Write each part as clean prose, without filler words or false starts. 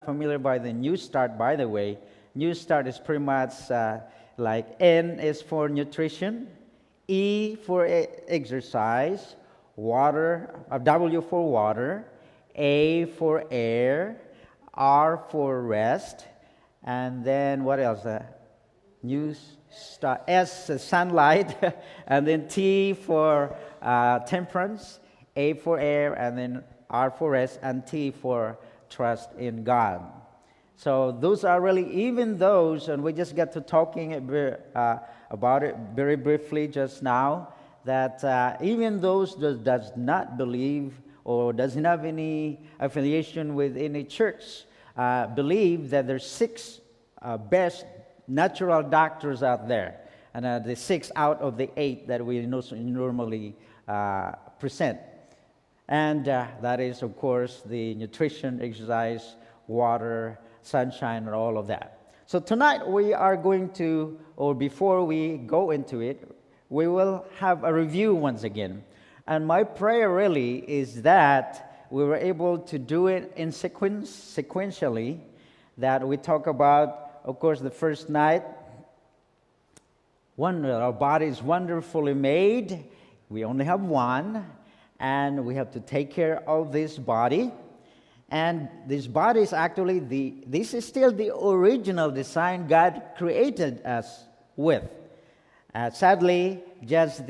familiar by the New Start, by the way, New Start is pretty much like N is for nutrition, E for exercise, W for water, A for air, R for rest, and then what else? New Start, S sunlight, and then T for temperance, A for air, and then R for rest, and T for trust in God. So those are really, even those, and we just got to talking about it very briefly just now, that even those that does not believe or doesn't have any affiliation with any church believe that there's 6 best natural doctors out there, and the 6 out of the 8 that we normally present. And that is, of course, the nutrition, exercise, water, sunshine, and all of that. So tonight we are going to, or before we go into it, we will have a review once again. And my prayer really is that we were able to do it in sequentially, that we talk about, of course, the first night, our body is wonderfully made. We only have one, and we have to take care of this body. And this body is actually this is still the original design God created us with. Sadly, just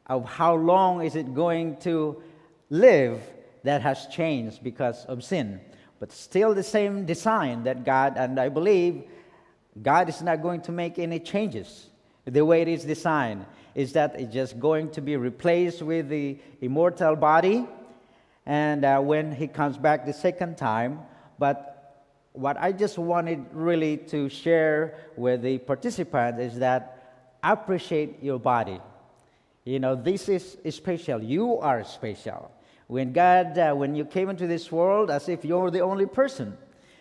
of how long is it going to live, that has changed because of sin. But still the same design that God, and I believe God is not going to make any changes. The way it is designed is that it's just going to be replaced with the immortal body, and when He comes back the second time. But what I just wanted really to share with the participants is that appreciate your body. You know, this is special. You are special. When you came into this world, as if you're the only person.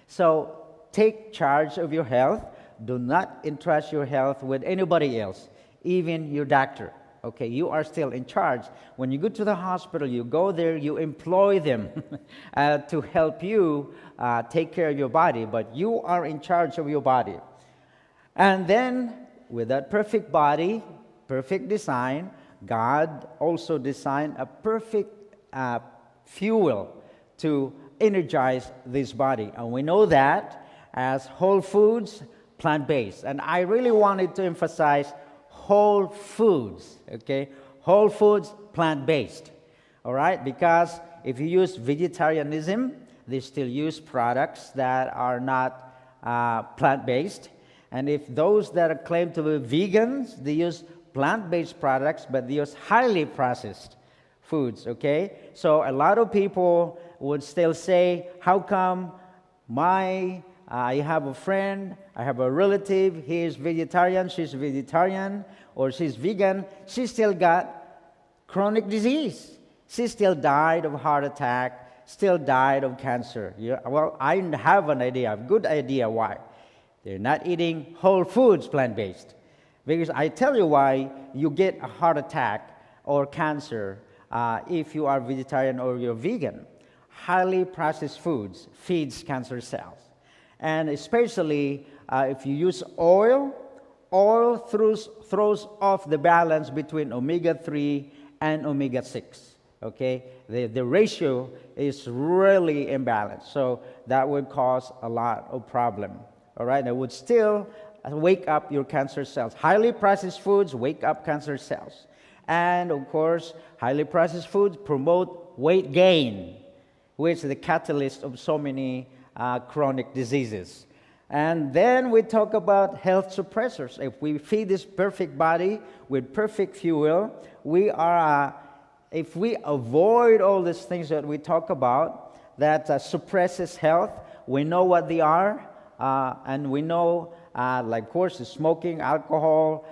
So take charge of your health. Do not entrust your health with anybody else, even your doctor. Okay, you are still in charge. When you go to the hospital, you go there, you employ them to help you take care of your body, but you are in charge of your body. And then, with that perfect body, perfect design, God also designed a perfect fuel to energize this body. And we know that as whole foods, plant-based. And I really wanted to emphasize whole foods, okay? Whole foods, plant-based, all right? Because if you use vegetarianism, they still use products that are not plant-based. And if those that claim to be vegans, they use plant-based products, but they use highly processed foods, okay? So a lot of people would still say, how come I have a friend, I have a relative, he is vegetarian, she's vegetarian, or she's vegan, she still got chronic disease. She still died of heart attack, still died of cancer. Well, I have an idea, a good idea why. They're not eating whole foods, plant-based. Because I tell you why you get a heart attack or cancer if you are vegetarian or you're vegan. Highly processed foods feeds cancer cells. And especially if you use oil throws off the balance between omega-3 and omega-6. Okay? The ratio is really imbalanced. So that would cause a lot of problem. All right? It would still wake up your cancer cells. Highly processed foods wake up cancer cells. And of course, highly processed foods promote weight gain, which is the catalyst of so many chronic diseases. And then we talk about health suppressors. If we feed this perfect body with perfect fuel, if we avoid all these things that we talk about that suppresses health, we know what they are, and we know, like, of course, the smoking, alcohol,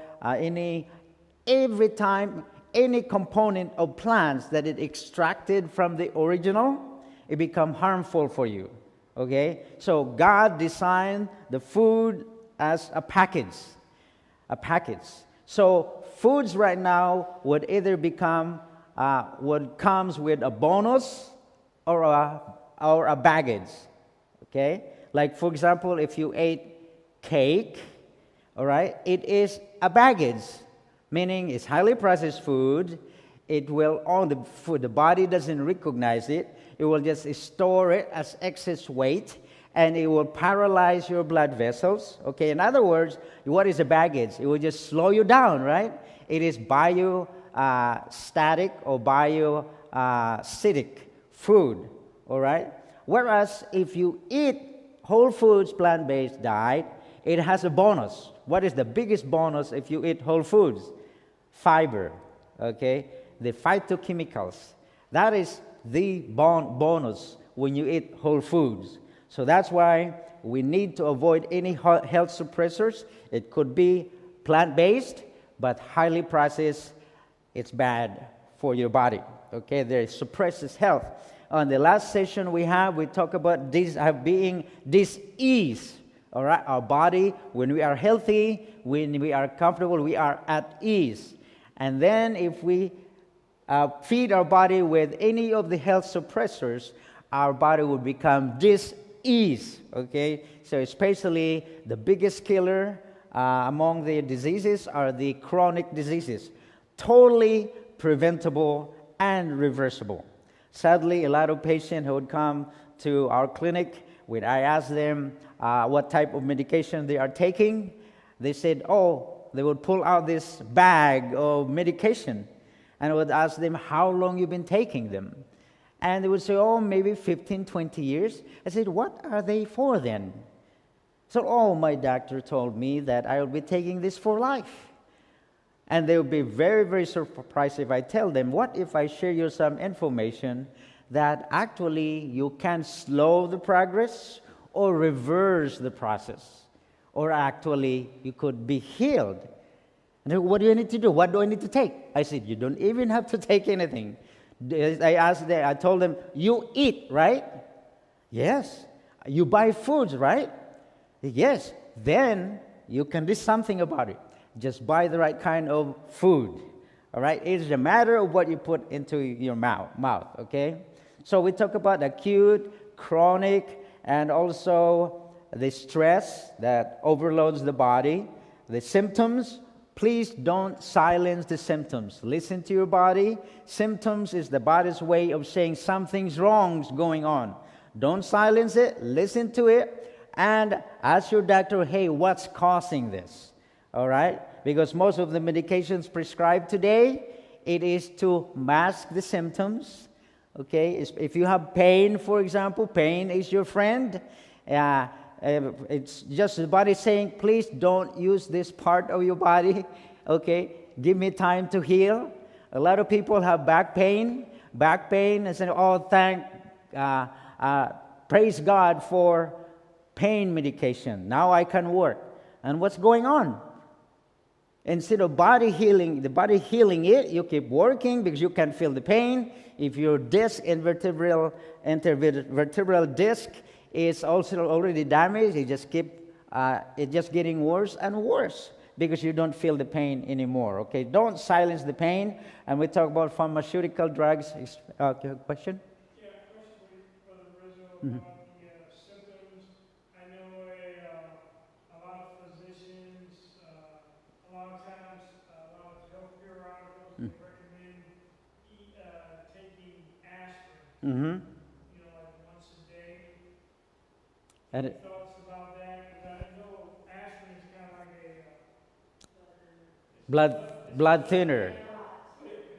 every time any component of plants that is extracted from the original, it becomes harmful for you. Okay? So God designed the food as a package. So foods right now would either comes with a bonus or a baggage. Okay? Like, for example, if you ate cake, all right, it is a baggage, meaning it's highly processed food. It will, all the food, the body doesn't recognize it. It will just store it as excess weight, and it will paralyze your blood vessels. Okay, in other words, what is a baggage? It will just slow you down, right? It is static or acidic food, all right? Whereas if you eat whole foods, plant-based diet, it has a bonus. What is the biggest bonus if you eat whole foods? Fiber, okay? The phytochemicals. That is the bonus when you eat whole foods. So that's why we need to avoid any health suppressors. It could be plant-based, but highly processed. It's bad for your body. Okay, it suppresses health. On the last session we talk about this being dis-ease. All right, our body, when we are healthy, when we are comfortable, we are at ease. And then if we feed our body with any of the health suppressors, our body will become dis-ease. Okay, so especially the biggest killer among the diseases are the chronic diseases, totally preventable and reversible. Sadly, a lot of patients who would come to our clinic, when I ask them what type of medication they are taking, they said, they would pull out this bag of medication, and I would ask them how long you've been taking them. And they would say, maybe 15, 20 years. I said, what are they for then? So, my doctor told me that I will be taking this for life. And they would be very, very surprised if I tell them, what if I share you some information that actually you can slow the progress or reverse the process, or actually you could be healed? And they go, what do you need to do? What do I need to take? I said, you don't even have to take anything. I told them, you eat, right? Yes. You buy foods, right? Yes. Then you can do something about it. Just buy the right kind of food. All right? It is a matter of what you put into your mouth, okay? So we talk about acute, chronic, and also the stress that overloads the body. The symptoms, please don't silence the symptoms. Listen to your body. Symptoms is the body's way of saying something's wrong's going on. Don't silence it. Listen to it. And ask your doctor, hey, what's causing this? All right? Because most of the medications prescribed today, it is to mask the symptoms. Okay? If you have pain, for example, pain is your friend. It's just the body saying, please don't use this part of your body. Okay? Give me time to heal. A lot of people have back pain, and say, praise God for pain medication. Now I can work. And what's going on? Instead of the body healing it, you keep working because you can feel the pain. If your disc, intervertebral disc is also already damaged, it's just getting worse and worse because you don't feel the pain anymore. Okay, don't silence the pain. And we talk about pharmaceutical drugs. Question? Yeah, question for the Rizzo about the symptoms. I know a lot of physicians, a lot of times, a lot of healthcare articles they recommend taking aspirin. Like once a day. Any thoughts about that? Because I know aspirin is kind of like a blood thinner.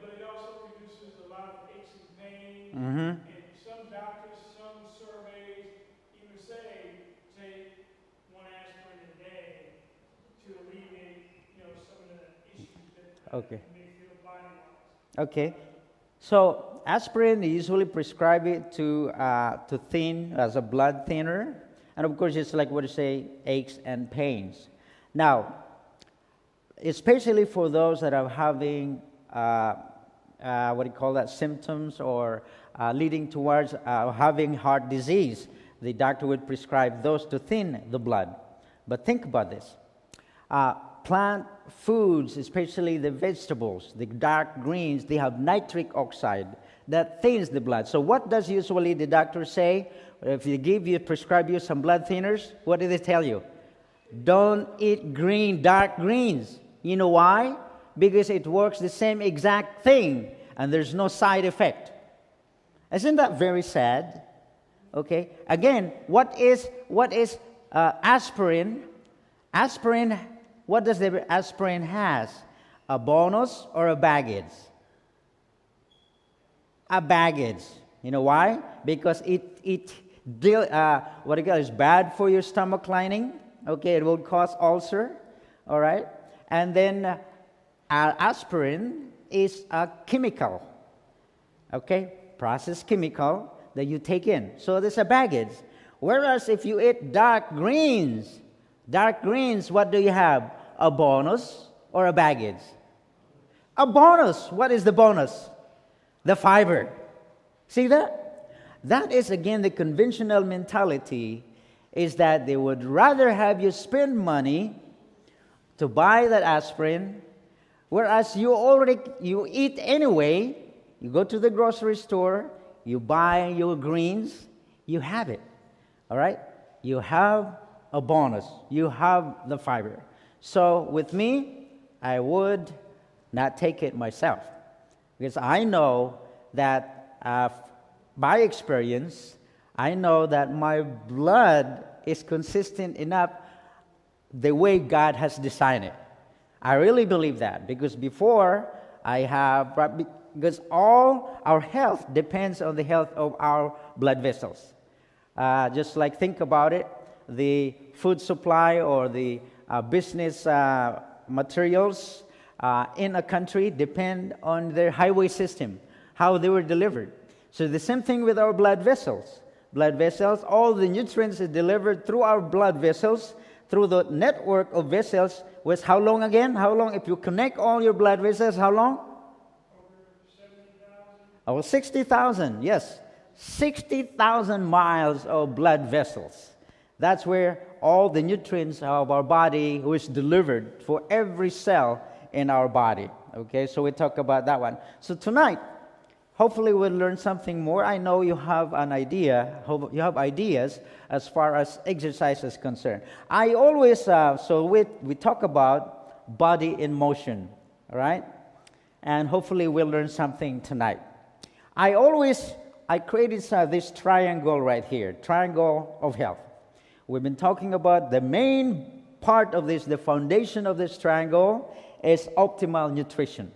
But it also produces a lot of aches and pains. And some doctors, some surveys even say take one aspirin a day to alleviate, some of the issues that may feel body-wise. Okay. So aspirin, they usually prescribe it to thin as a blood thinner, and of course it's like what you say, aches and pains. Now, especially for those that are having symptoms or leading towards having heart disease, the doctor would prescribe those to thin the blood. But think about this. Plant foods, especially the vegetables, the dark greens, they have nitric oxide that thins the blood. So what does usually the doctor say? if they prescribe you some blood thinners, what do they tell you? Don't eat dark greens. You know why? Because it works the same exact thing, and there's no side effect. Isn't that very sad? Okay. Again, what is aspirin? Aspirin. What does the aspirin has? A bonus or a baggage? A baggage. You know why? Because it is bad for your stomach lining. Okay, it will cause ulcer. All right, and then aspirin is a chemical. Okay, processed chemical that you take in. So there's a baggage. Whereas if you eat dark greens, what do you have? A bonus or a baggage? A bonus. What is the bonus? The fiber. See that? That is again the conventional mentality, is that they would rather have you spend money to buy that aspirin, whereas you eat anyway. You go to the grocery store, you buy your greens, you have it. All right? You have a bonus. You have the fiber. So with me, I would not take it myself, because I know that by experience, I know that my blood is consistent enough the way God has designed it. I really believe that, because before because all our health depends on the health of our blood vessels. Just like think about it, the food supply or the business materials in a country depend on their highway system, how they were delivered. So the same thing with our blood vessels. Blood vessels, all the nutrients are delivered through our blood vessels, through the network of vessels, was how long again? How long? If you connect all your blood vessels, how long? Over 60,000, yes. 60,000 miles of blood vessels. That's where all the nutrients of our body was delivered for every cell in our body. Okay, so we talk about that one. So tonight, hopefully we'll learn something more. I know you have an idea, you have ideas as far as exercise is concerned. I always, we talk about body in motion, all right? And hopefully we'll learn something tonight. I created this triangle right here, triangle of health. We've been talking about the main part of this, the foundation of this triangle is optimal nutrition.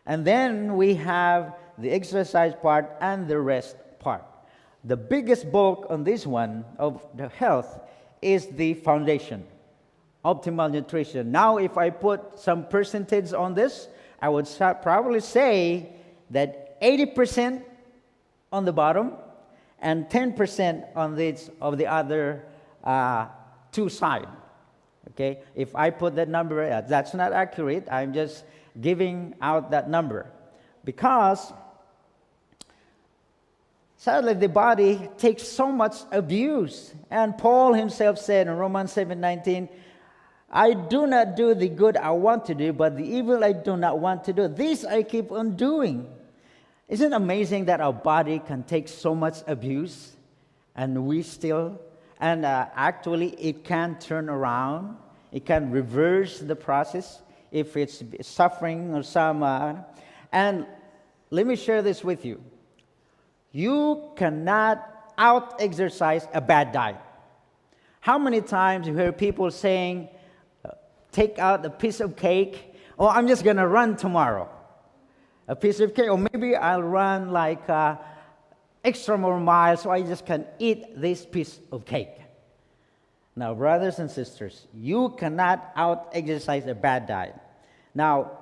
And then we have the exercise part and the rest part. The biggest bulk on this one of the health is the foundation, optimal nutrition. Now, if I put some percentage on this, I would probably say that 80% on the bottom and 10% on the other two sides. Okay, if I put that number, that's not accurate. I'm just giving out that number because sadly the body takes so much abuse. And Paul himself said in Romans 7:19, I do not do the good I want to do, but the evil I do not want to do, this I keep on doing. Isn't it amazing that our body can take so much abuse and we still, and actually it can turn around, it can reverse the process if it's suffering or some, and let me share this with you. You cannot out-exercise a bad diet. How many times you hear people saying, take out a piece of cake, oh, I'm just going to run tomorrow. A piece of cake, or maybe I'll run like extra more miles so I just can eat this piece of cake. Now, brothers and sisters, you cannot out-exercise a bad diet. Now,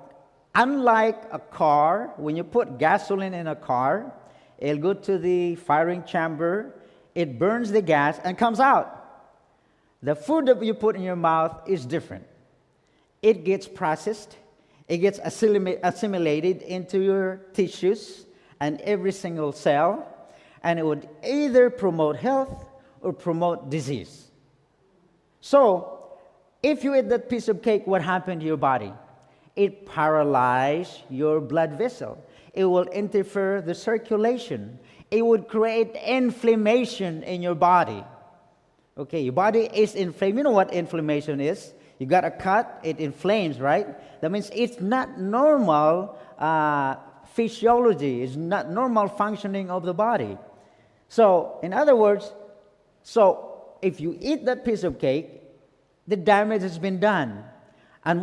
unlike a car, when you put gasoline in a car, it'll go to the firing chamber, it burns the gas and comes out. The food that you put in your mouth is different. It gets processed, it gets assimilated into your tissues and every single cell, and it would either promote health or promote disease. So, if you eat that piece of cake, what happened to your body? It paralyzes your blood vessel. It will interfere the circulation. It would create inflammation in your body. Okay, your body is inflamed. You know what inflammation is? You got a cut, it inflames, right? That means it's not normal physiology. It's not normal functioning of the body. So, in other words, if you eat that piece of cake, the damage has been done. And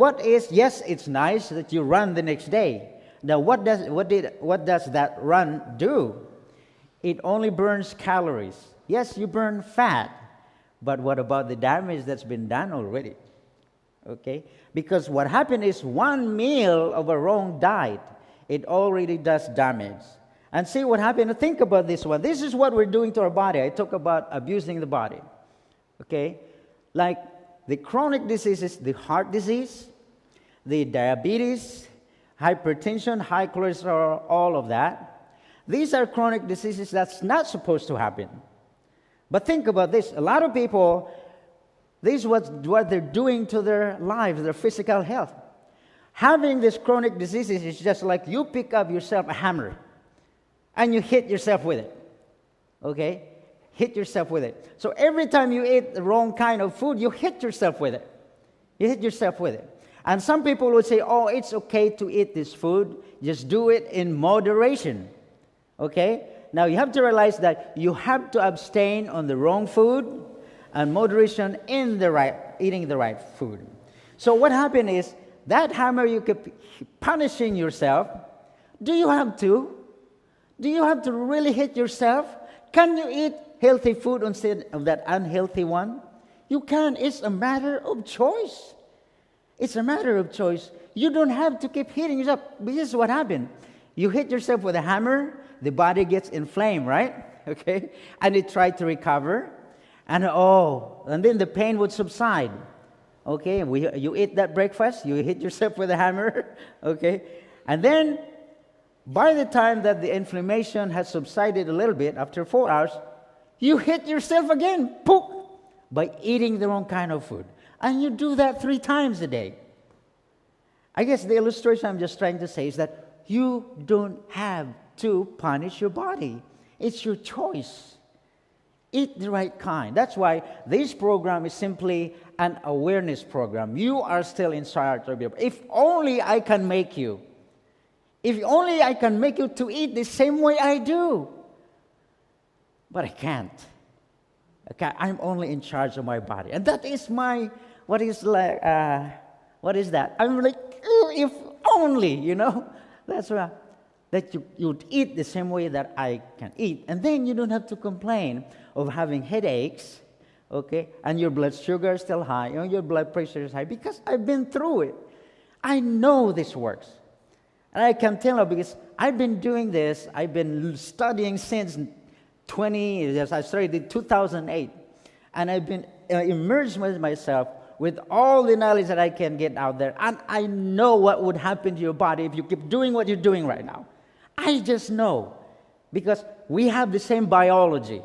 yes, it's nice that you run the next day. Now, what does that run do? It only burns calories. Yes, you burn fat, but what about the damage that's been done already? Okay? Because what happened is one meal of a wrong diet, it already does damage. And see what happened. Think about this one. This is what we're doing to our body. I talk about abusing the body. Okay? Like the chronic diseases, the heart disease, the diabetes, hypertension, high cholesterol, all of that. These are chronic diseases that's not supposed to happen. But think about this. A lot of people, this is what they're doing to their lives, their physical health. Having these chronic diseases is just like you pick up yourself a hammer and you hit yourself with it. Okay? Hit yourself with it. So every time you eat the wrong kind of food, you hit yourself with it. You hit yourself with it. And some people would say, oh, it's okay to eat this food. Just do it in moderation. Okay? Now you have to realize that you have to abstain on the wrong food and moderation in eating the right food. So what happened is, that hammer you keep punishing yourself. Do you have to? Do you have to really hit yourself? Can you eat healthy food instead of that unhealthy one? You can. It's a matter of choice. It's a matter of choice. You don't have to keep hitting yourself. This is what happened. You hit yourself with a hammer, the body gets inflamed, right? Okay? And it tried to recover. And then the pain would subside. Okay? You eat that breakfast, you hit yourself with a hammer. Okay? And then, by the time that the inflammation has subsided a little bit, after 4 hours, you hit yourself again, poof, by eating the wrong kind of food. And you do that 3 times a day. I guess the illustration I'm just trying to say is that you don't have to punish your body. It's your choice. Eat the right kind. That's why this program is simply an awareness program. You are still in charge of your body. If only I can make you. If only I can make you to eat the same way I do. But I can't. Okay, I'm only in charge of my body. And that is what is that? I'm like, if only, That's why that you'd eat the same way that I can eat. And then you don't have to complain of having headaches, okay? And your blood sugar is still high, your blood pressure is high, because I've been through it. I know this works. And I can tell you because I've been doing this. I've been studying since I started in 2008. And I've been immersed with myself with all the knowledge that I can get out there. And I know what would happen to your body if you keep doing what you're doing right now. I just know. Because we have the same biology.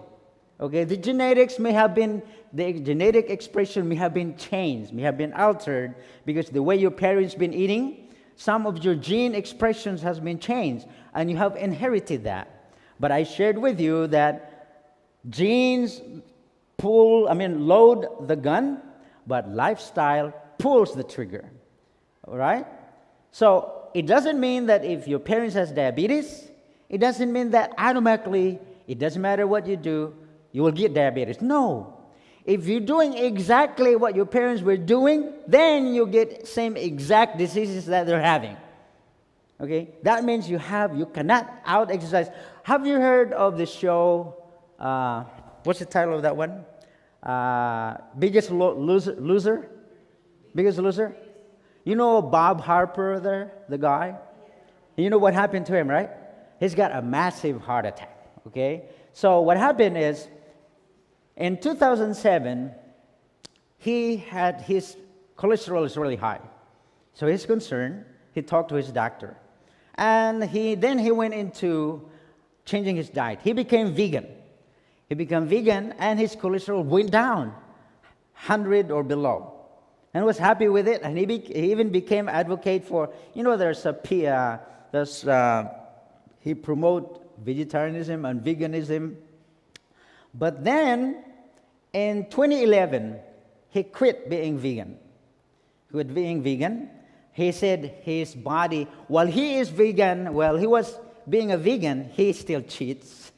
Okay, the genetic expression may have been changed, may have been altered, because the way your parents been eating, some of your gene expressions has been changed, and you have inherited that. But I shared with you that genes load the gun, but lifestyle pulls the trigger. All right? So it doesn't mean that if your parents has diabetes, it doesn't mean that automatically, it doesn't matter what you do, you will get diabetes. No. If you're doing exactly what your parents were doing, then you get same exact diseases that they're having. Okay? That means you cannot out-exercise. Have you heard of the show, what's the title of that one? Biggest Loser? Biggest Loser? You know Bob Harper there, the guy? You know what happened to him, right? He's got a massive heart attack, okay? So what happened is, in 2007, his cholesterol is really high. So he's concerned. He talked to his doctor. And then he went into changing his diet. He became vegan. And his cholesterol went down, 100 or below. And was happy with it. And he even became advocate for, he promote vegetarianism and veganism. But then, in 2011, he quit being vegan. He said his body, while he is vegan, while he was being a vegan, he still cheats.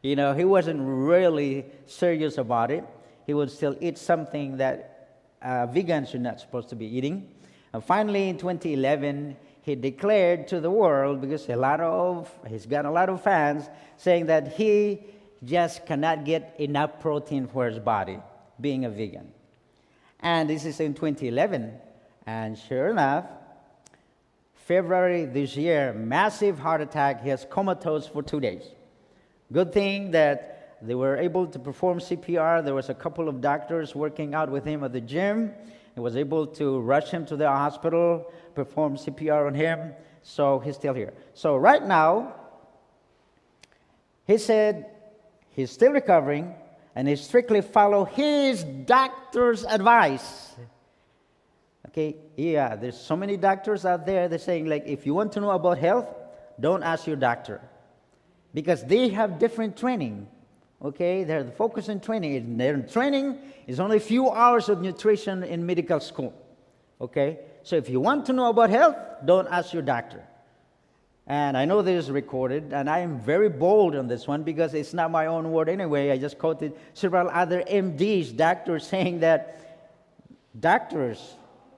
He wasn't really serious about it. He would still eat something that vegans are not supposed to be eating. And finally, in 2011, he declared to the world, because he's got a lot of fans, saying that he just cannot get enough protein for his body, being a vegan. And this is in 2011. And sure enough, February this year, massive heart attack. He was comatose for 2 days. Good thing that they were able to perform CPR. There was a couple of doctors working out with him at the gym. He was able to rush him to the hospital, perform CPR on him. So he's still here. So right now, he said he's still recovering, and he strictly follow his doctor's advice. Okay, yeah, there's so many doctors out there. They're saying, like, if you want to know about health, don't ask your doctor, because they have different training. Okay, they're focused on training. Their training is only a few hours of nutrition in medical school. Okay, so if you want to know about health, don't ask your doctor. And I know this is recorded, and I am very bold on this one because it's not my own word anyway. I just quoted several other MDs, doctors, saying that doctors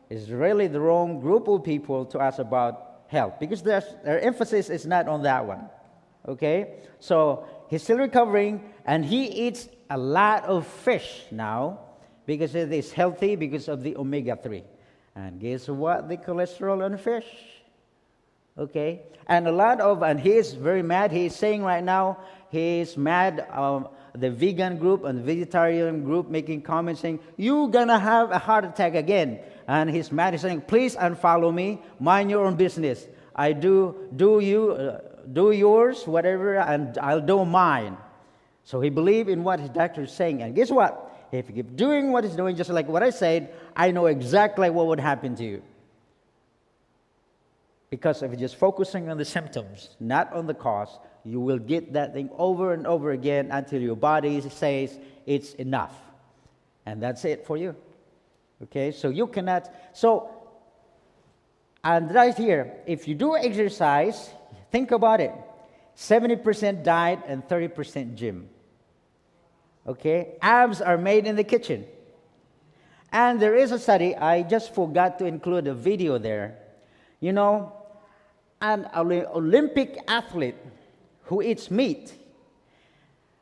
is really the wrong group of people to ask about health, because their emphasis is not on that one. Okay, so he's still recovering, and he eats a lot of fish now because it is healthy, because of the omega-3. And guess what? The cholesterol on fish. Okay, and and he is very mad. He is saying right now, he is mad. The vegan group and the vegetarian group making comments saying, "You're gonna have a heart attack again." And he's mad. He's saying, "Please unfollow me. Mind your own business. I do yours, whatever, and I'll do mine." So he believes in what his doctor is saying. And guess what? If you keep doing what he's doing, just like what I said, I know exactly what would happen to you. Because if you're just focusing on the symptoms, not on the cause, you will get that thing over and over again until your body says it's enough. And that's it for you. Okay, so you cannot. And right here, if you do exercise, think about it. 70% diet and 30% gym. Okay, abs are made in the kitchen. And there is a study, I just forgot to include a video there. An Olympic athlete who eats meat,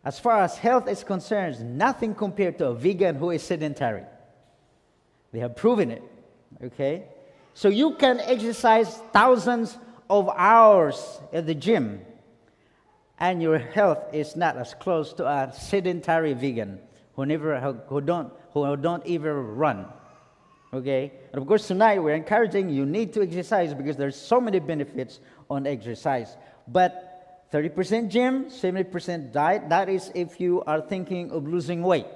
as far as health is concerned, nothing compared to a vegan who is sedentary. They have proven it. Okay? So you can exercise thousands of hours at the gym, and your health is not as close to a sedentary vegan who don't even run. Okay? And of course, tonight we're encouraging you need to exercise because there's so many benefits on exercise. But 30% gym, 70% diet, that is if you are thinking of losing weight.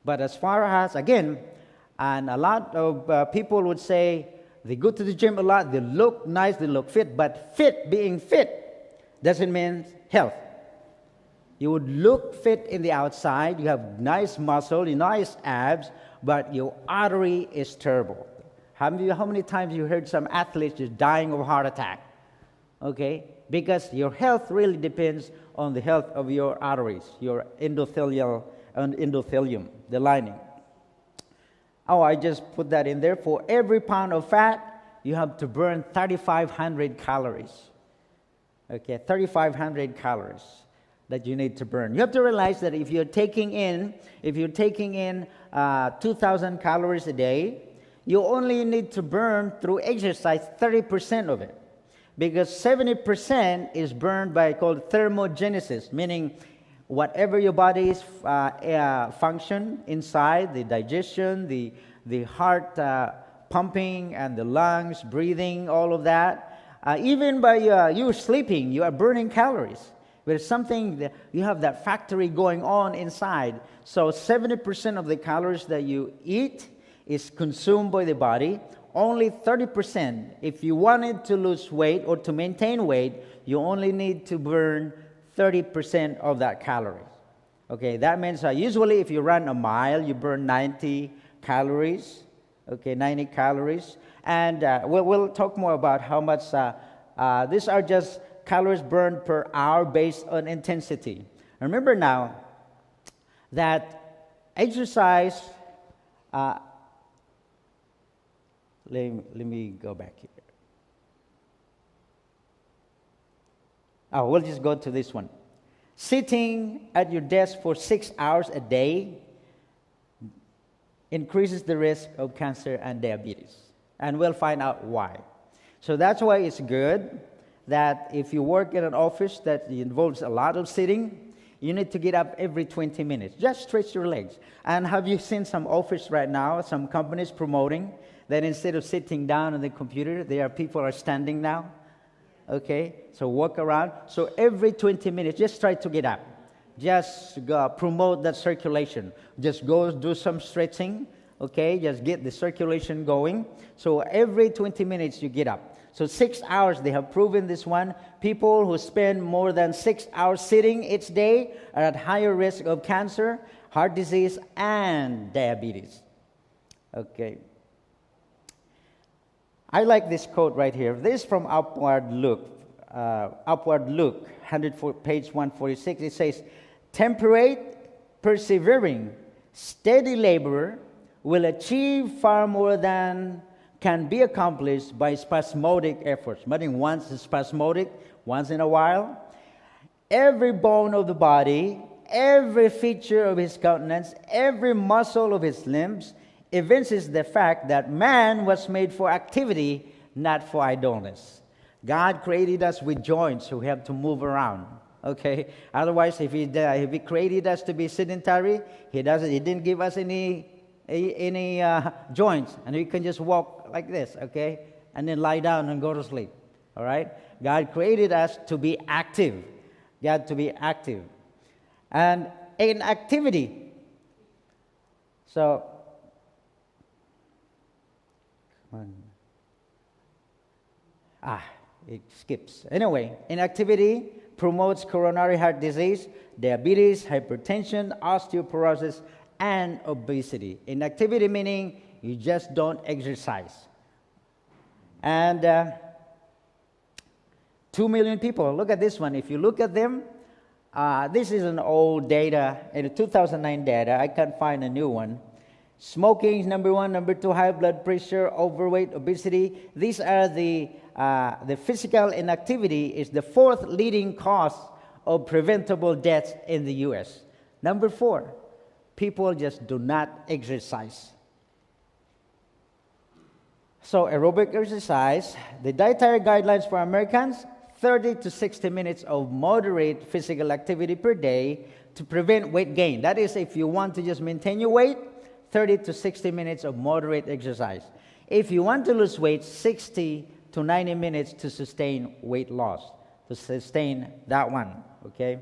But as far as, again, and a lot of people would say they go to the gym a lot, they look nice, they look fit, but being fit doesn't mean health. You would look fit in the outside, you have nice muscle, nice abs, but your artery is terrible. How many times you heard some athletes just dying of a heart attack? Okay? Because your health really depends on the health of your arteries, your endothelium, the lining. Oh, I just put that in there. For every pound of fat, you have to burn 3,500 calories. Okay, 3,500 calories that you need to burn. You have to realize that if you're taking in 2,000 calories a day, you only need to burn through exercise 30% of it, because 70% is burned by called thermogenesis, meaning whatever your body's function inside, the digestion, the heart pumping, and the lungs, breathing, all of that. Even by you sleeping, you are burning calories. There's something that you have that factory going on inside. So 70% of the calories that you eat is consumed by the body, only 30%. If you wanted to lose weight or to maintain weight, you only need to burn 30% of that calories. Okay, that means usually if you run a mile, you burn 90 calories. Okay, 90 calories. And we'll talk more about how much, these are just calories burned per hour based on intensity. Remember now that exercise, let me go back here. Oh, we'll just go to this one. Sitting at your desk for 6 hours a day increases the risk of cancer and diabetes. And we'll find out why. So that's why it's good that if you work in an office that involves a lot of sitting, you need to get up every 20 minutes. Just stretch your legs. And have you seen some office right now, some companies promoting that instead of sitting down on the computer, people are standing now? Okay, so walk around. So every 20 minutes, just try to get up. Just promote that circulation. Just go do some stretching, okay? Just get the circulation going. So every 20 minutes, you get up. So 6 hours, they have proven this one. People who spend more than 6 hours sitting each day are at higher risk of cancer, heart disease, and diabetes. Okay. I like this quote right here. This is from Upward Look, page 146. It says, temperate, persevering, steady labor will achieve far more than can be accomplished by spasmodic efforts. Meaning once is spasmodic, once in a while. Every bone of the body, every feature of his countenance, every muscle of his limbs evinces the fact that man was made for activity, not for idleness. God created us with joints, so we have to move around. Okay. Otherwise, if he created us to be sedentary, he didn't give us any joints, and we can just walk like this. Okay, and then lie down and go to sleep. All right. God created us to be active. God to be active, and in activity. So. It skips. Anyway, inactivity promotes coronary heart disease, diabetes, hypertension, osteoporosis, and obesity. Inactivity meaning you just don't exercise. And 2 million people. Look at this one. If you look at them, this is an old data, in 2009 data. I can't find a new one. Smoking is number one, number two, high blood pressure, overweight, obesity. These are the physical inactivity is the fourth leading cause of preventable deaths in the U.S. Number four, people just do not exercise. So aerobic exercise, the dietary guidelines for Americans, 30 to 60 minutes of moderate physical activity per day to prevent weight gain. That is, if you want to just maintain your weight, 30 to 60 minutes of moderate exercise. If you want to lose weight, 60 to 90 minutes to sustain weight loss, to sustain that one, okay?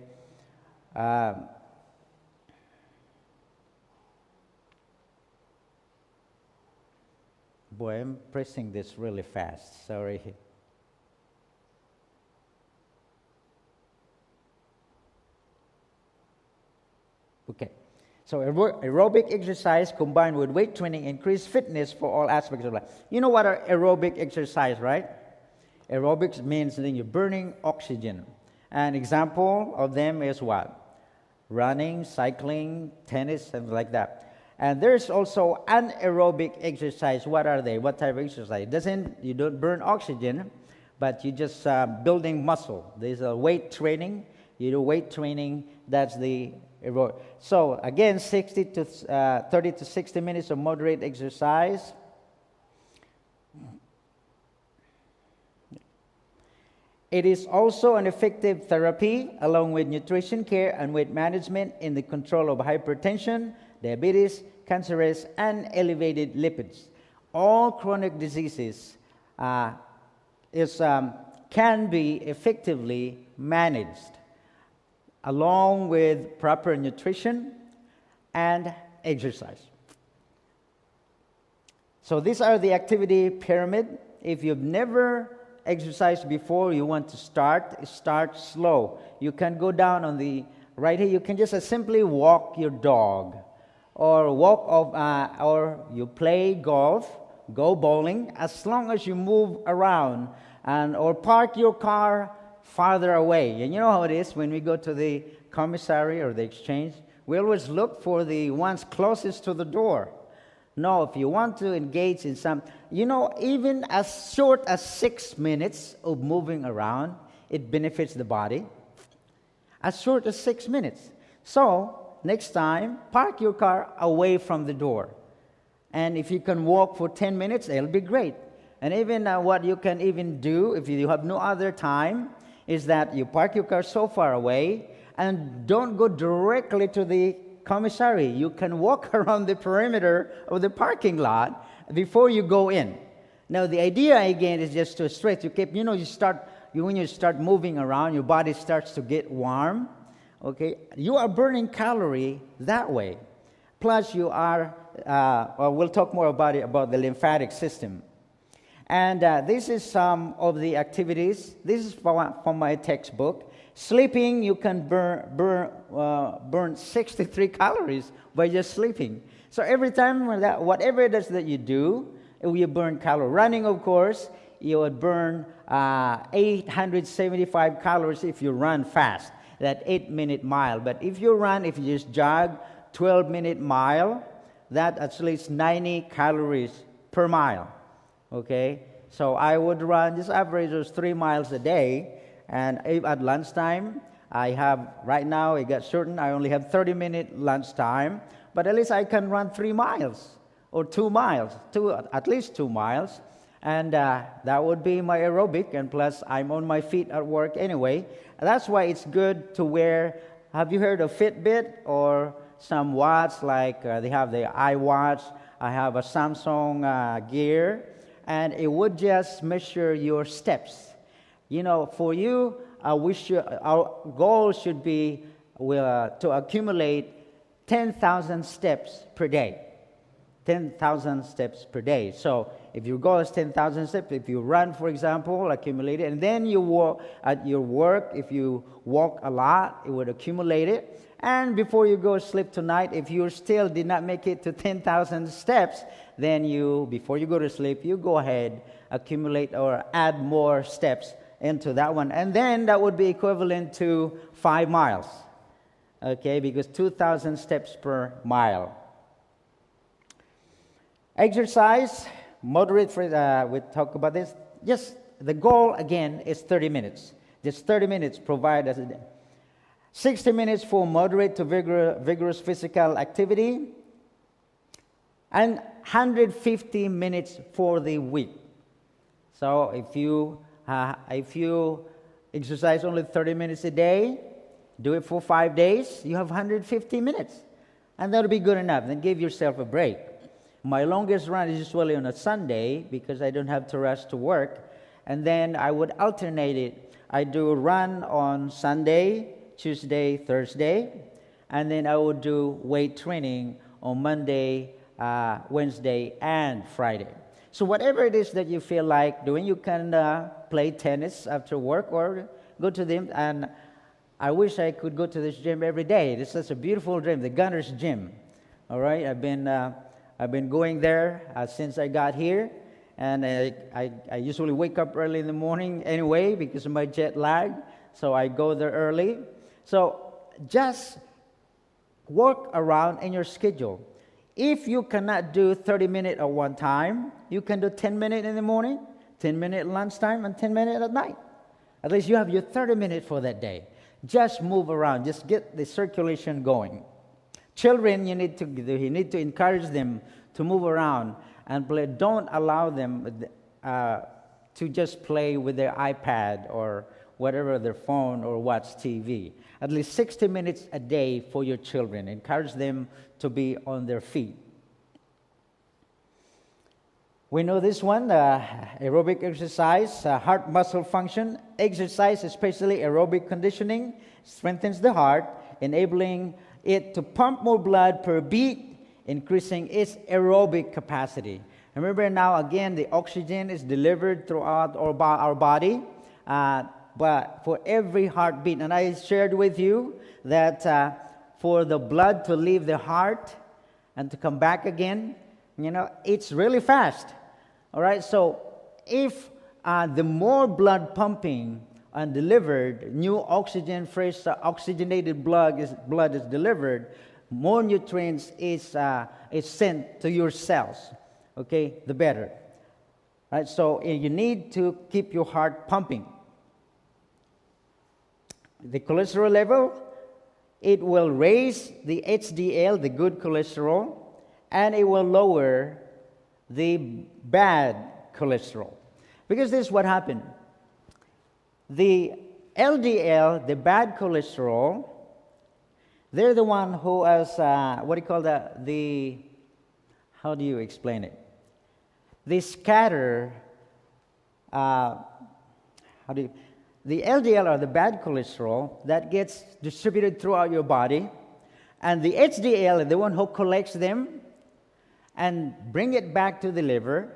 Boy, I'm pressing this really fast, sorry. Okay. So aerobic exercise combined with weight training increase fitness for all aspects of life. You know what are aerobic exercise, right? Aerobics means that you're burning oxygen. An example of them is what? Running, cycling, tennis, and like that. And there's also anaerobic exercise. What are they? What type of exercise? You don't burn oxygen, but you just building muscle. There's a weight training. You do weight training. That's the So again, 30 to 60 minutes of moderate exercise. It is also an effective therapy along with nutrition care and weight management in the control of hypertension, diabetes, cancerous, and elevated lipids. All chronic diseases can be effectively managed along with proper nutrition and exercise. So these are the activity pyramid. If you've never exercised before, you want to start slow. You can go down on the right here. You can just simply walk your dog, or or you play golf, go bowling, as long as you move around, or park your car farther away. And you know how it is when we go to the commissary or the exchange, we always look for the ones closest to the door. No, if you want to engage in some, even as short as 6 minutes of moving around, it benefits the body. As short as 6 minutes. So, next time, park your car away from the door. And if you can walk for 10 minutes, it'll be great. And even what you can even do, if you have no other time, is that you park your car so far away and don't go directly to the commissary. You can walk around the perimeter of the parking lot before you go in. Now, the idea again is just to stretch. You keep, when you start moving around, your body starts to get warm. Okay, you are burning calorie that way. Plus, you are. We'll talk more about it, about the lymphatic system. And this is some of the activities. This is from my textbook. Sleeping, you can burn 63 calories by just sleeping. So every time whatever it is that you do, you burn calories. Running, of course, you would burn 875 calories if you run fast, that 8-minute mile. But if you just jog 12-minute mile, that at least 90 calories per mile. Okay, so I would run, this average was 3 miles a day, and if at lunchtime, I only have 30-minute lunchtime, but at least I can run 3 miles, or 2 miles, at least 2 miles, and that would be my aerobic, and plus I'm on my feet at work anyway. That's why it's good to wear, have you heard of Fitbit, or some watch, like they have the iWatch, I have a Samsung Gear, and it would just measure your steps. For you, our goal should be to accumulate 10,000 steps per day. 10,000 steps per day. So if your goal is 10,000 steps, if you run, for example, accumulate it, and then you walk at your work, if you walk a lot, it would accumulate it. And before you go to sleep tonight, if you still did not make it to 10,000 steps, then before you go to sleep, you go ahead, accumulate or add more steps into that one. And then that would be equivalent to 5 miles. Okay, because 2,000 steps per mile. Exercise, moderate, we talk about this. Just the goal, again, is 30 minutes. Just 30 minutes provide us 60 minutes for moderate to vigorous physical activity, and 150 minutes for the week. So if you exercise only 30 minutes a day, do it for 5 days, you have 150 minutes. And that'll be good enough. Then give yourself a break. My longest run is usually on a Sunday because I don't have to rush to work. And then I would alternate it. I do run on Sunday, Tuesday, Thursday, and then I would do weight training on Monday, Wednesday, and Friday. So whatever it is that you feel like doing, you can play tennis after work or go to the, and I wish I could go to this gym every day. This is a beautiful gym, the Gunner's Gym. All right, I've been going there since I got here, and I usually wake up early in the morning anyway because of my jet lag, so I go there early. So just work around in your schedule. If you cannot do 30 minutes at one time, you can do 10 minutes in the morning, 10 minutes at lunchtime, and 10 minutes at night. At least you have your 30 minutes for that day. Just move around. Just get the circulation going. Children, you need to encourage them to move around and play. Don't allow them to just play with their iPad or whatever, their phone, or watch TV. At least 60 minutes a day for your children. Encourage them to be on their feet. We know this one, aerobic exercise, heart muscle function. Exercise, especially aerobic conditioning, strengthens the heart, enabling it to pump more blood per beat, increasing its aerobic capacity. Remember now, again, the oxygen is delivered throughout our body, but for every heartbeat. And I shared with you that for the blood to leave the heart and to come back again, it's really fast. All right, so if the more blood pumping and delivered, new oxygen, fresh oxygenated blood is delivered, more nutrients is sent to your cells. Okay, the better. Right, so you need to keep your heart pumping. The cholesterol level, it will raise the HDL, the good cholesterol, and it will lower the bad cholesterol. Because this is what happened. The LDL, the bad cholesterol, they're the one who has, how do you explain it? They scatter, the LDL, or the bad cholesterol, that gets distributed throughout your body, and the HDL is the one who collects them and bring it back to the liver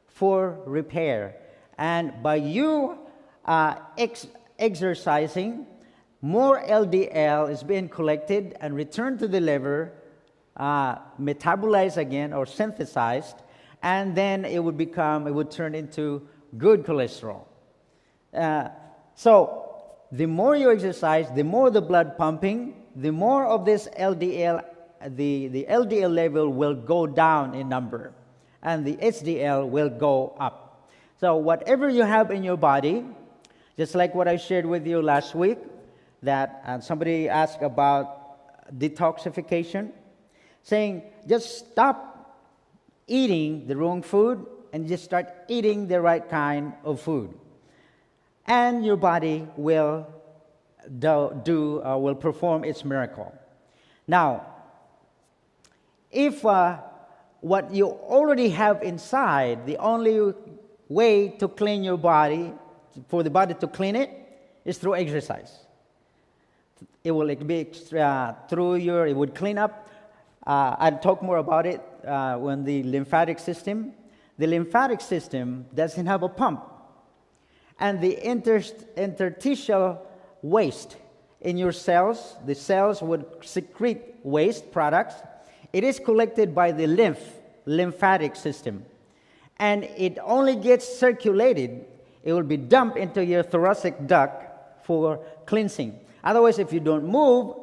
for repair. And by you exercising, more LDL is being collected and returned to the liver, metabolized again or synthesized, and then it would turn into good cholesterol. So the more you exercise, the more the blood pumping, the more of this LDL, the LDL level will go down in number, and the HDL will go up. So whatever you have in your body, just like what I shared with you last week, that somebody asked about detoxification, saying just stop eating the wrong food and just start eating the right kind of food, and your body will perform its miracle. Now, if what you already have inside, the only way to clean your body, for the body to clean it, is through exercise. It will be it would clean up. I'll talk more about it when the lymphatic system. The lymphatic system doesn't have a pump. And the interstitial waste in your cells, the cells would secrete waste products. It is collected by the lymphatic system. And it only gets circulated. It will be dumped into your thoracic duct for cleansing. Otherwise, if you don't move,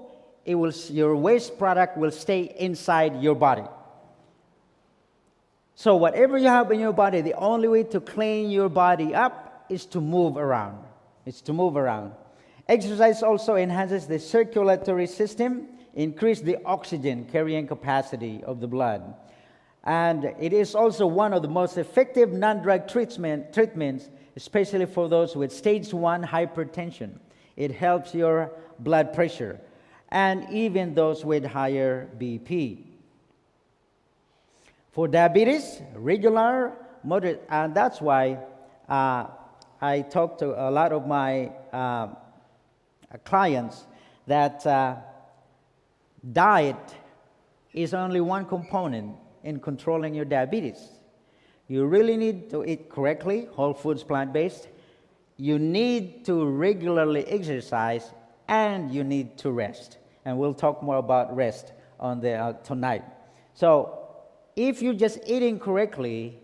your waste product will stay inside your body. So whatever you have in your body, the only way to clean your body up is to move around. Exercise also enhances the circulatory system, increase the oxygen carrying capacity of the blood. And it is also one of the most effective non-drug treatments, especially for those with stage 1 hypertension. It helps your blood pressure, and even those with higher BP. For diabetes, regular, moderate, and that's why I talk to a lot of my clients that diet is only one component in controlling your diabetes. You really need to eat correctly, whole foods, plant-based. You need to regularly exercise, and you need to rest. And we'll talk more about rest on tonight. So if you're just eating correctly,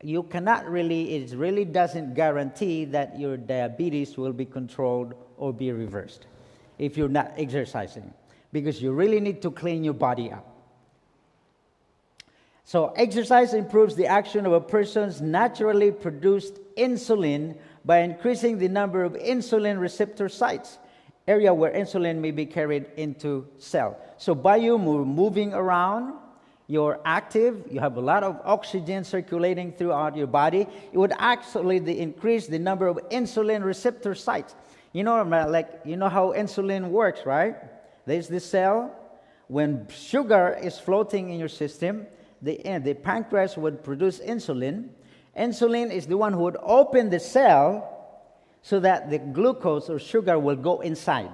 you cannot it really doesn't guarantee that your diabetes will be controlled or be reversed if you're not exercising, because you really need to clean your body up. So exercise improves the action of a person's naturally produced insulin by increasing the number of insulin receptor sites, area where insulin may be carried into cell. So by you moving around, you're active, you have a lot of oxygen circulating throughout your body, it would actually increase the number of insulin receptor sites. You know how insulin works, right? There's this cell. When sugar is floating in your system, the pancreas would produce insulin. Insulin is the one who would open the cell so that the glucose or sugar will go inside.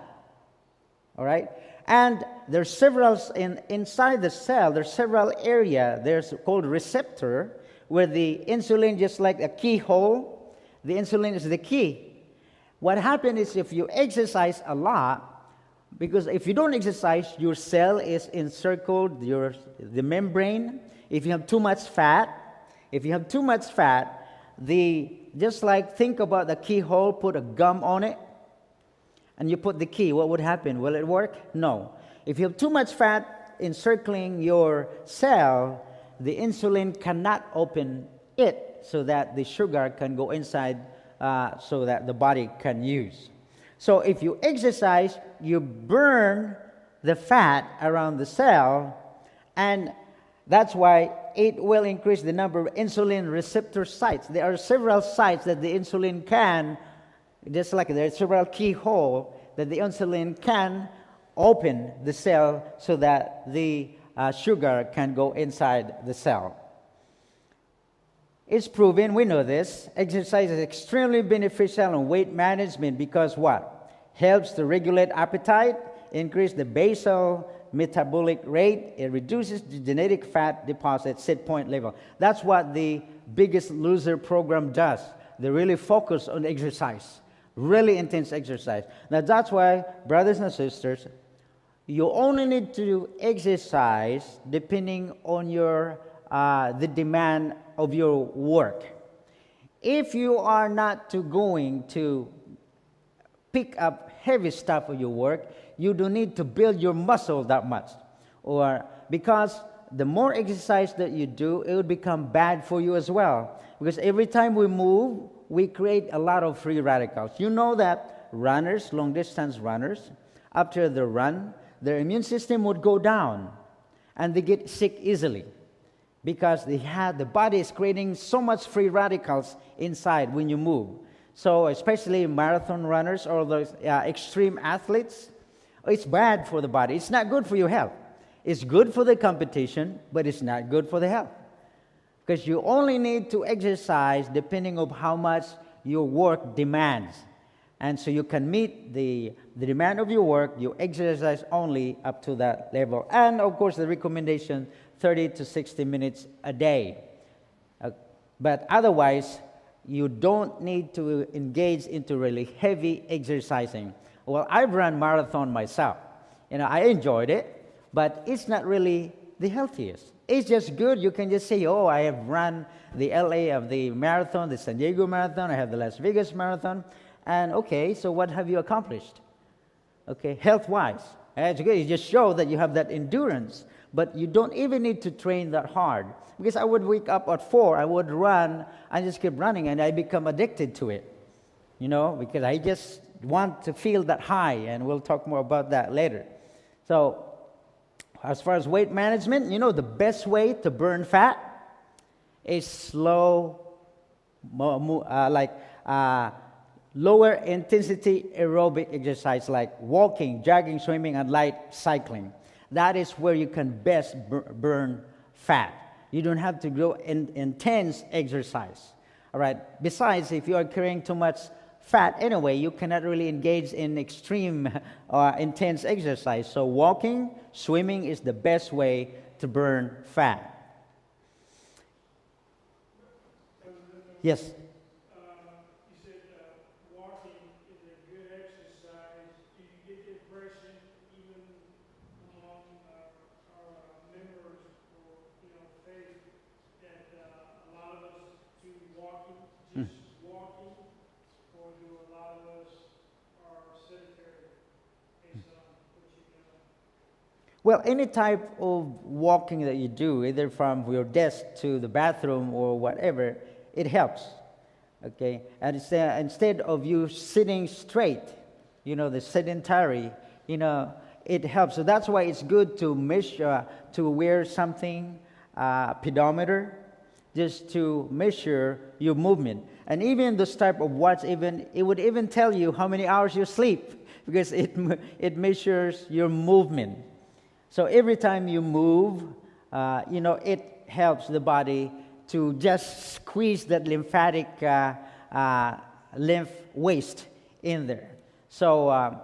All right? And there's several, inside the cell, there's several areas, there's called receptor, where the insulin, just like a keyhole, the insulin is the key. What happens is if you exercise a lot, because if you don't exercise, your cell is encircled, the membrane. If you have too much fat, just like think about the keyhole, put a gum on it, and you put the key, what would happen? Will it work? No. If you have too much fat encircling your cell, the insulin cannot open it so that the sugar can go inside so that the body can use. So if you exercise, you burn the fat around the cell, and that's why it will increase the number of insulin receptor sites. There are several sites that the insulin can, just like there are several keyholes that the insulin can open the cell so that the sugar can go inside the cell. It's proven, we know this, exercise is extremely beneficial in weight management because what? Helps to regulate appetite, increase the basal metabolic rate, it reduces the genetic fat deposit set point level. That's what the Biggest Loser program does. They really focus on exercise, really intense exercise. Now that's why, brothers and sisters, you only need to exercise depending on your the demand of your work. If you are not going to pick up heavy stuff for your work, you don't need to build your muscle that much. Or because the more exercise that you do, it will become bad for you as well. Because every time we move, we create a lot of free radicals. You know that runners, long distance runners, after the run, their immune system would go down and they get sick easily because the body is creating so much free radicals inside when you move. So especially marathon runners or those extreme athletes, it's bad for the body. It's not good for your health. It's good for the competition, but it's not good for the health. Because you only need to exercise depending on how much your work demands. And so you can meet the demand of your work, you exercise only up to that level. And of course the recommendation, 30 to 60 minutes a day. But otherwise, you don't need to engage into really heavy exercising. Well, I've run marathon myself. I enjoyed it, but it's not really the healthiest. It's just good. You can just say, oh, I have run the LA of the marathon, the San Diego marathon, I have the Las Vegas marathon. And okay, so what have you accomplished? Okay, health-wise. It's good. You just show that you have that endurance. But you don't even need to train that hard. Because I would wake up at 4, I would run, I just keep running, and I become addicted to it. Because I just want to feel that high, and we'll talk more about that later. So, as far as weight management, the best way to burn fat is slow, lower intensity aerobic exercise like walking, jogging, swimming, and light cycling. That is where you can best burn fat. You don't have to go intense exercise. All right. Besides, if you are carrying too much fat anyway, you cannot really engage in extreme intense exercise. So walking, swimming is the best way to burn fat. Yes. You said walking is a good exercise. Do you get depression even among our members or faith that a lot of us do walking, just walking, or do a lot of us are sedentary based on what you know? Well, any type of walking that you do, either from your desk to the bathroom or whatever, it helps. Okay, and instead of you sitting straight, the sedentary, it helps. So that's why it's good to measure, to wear something, pedometer, just to measure your movement. And even this type of watch, it would even tell you how many hours you sleep because it measures your movement. So every time you move, it helps the body to just squeeze that lymphatic lymph waste in there. So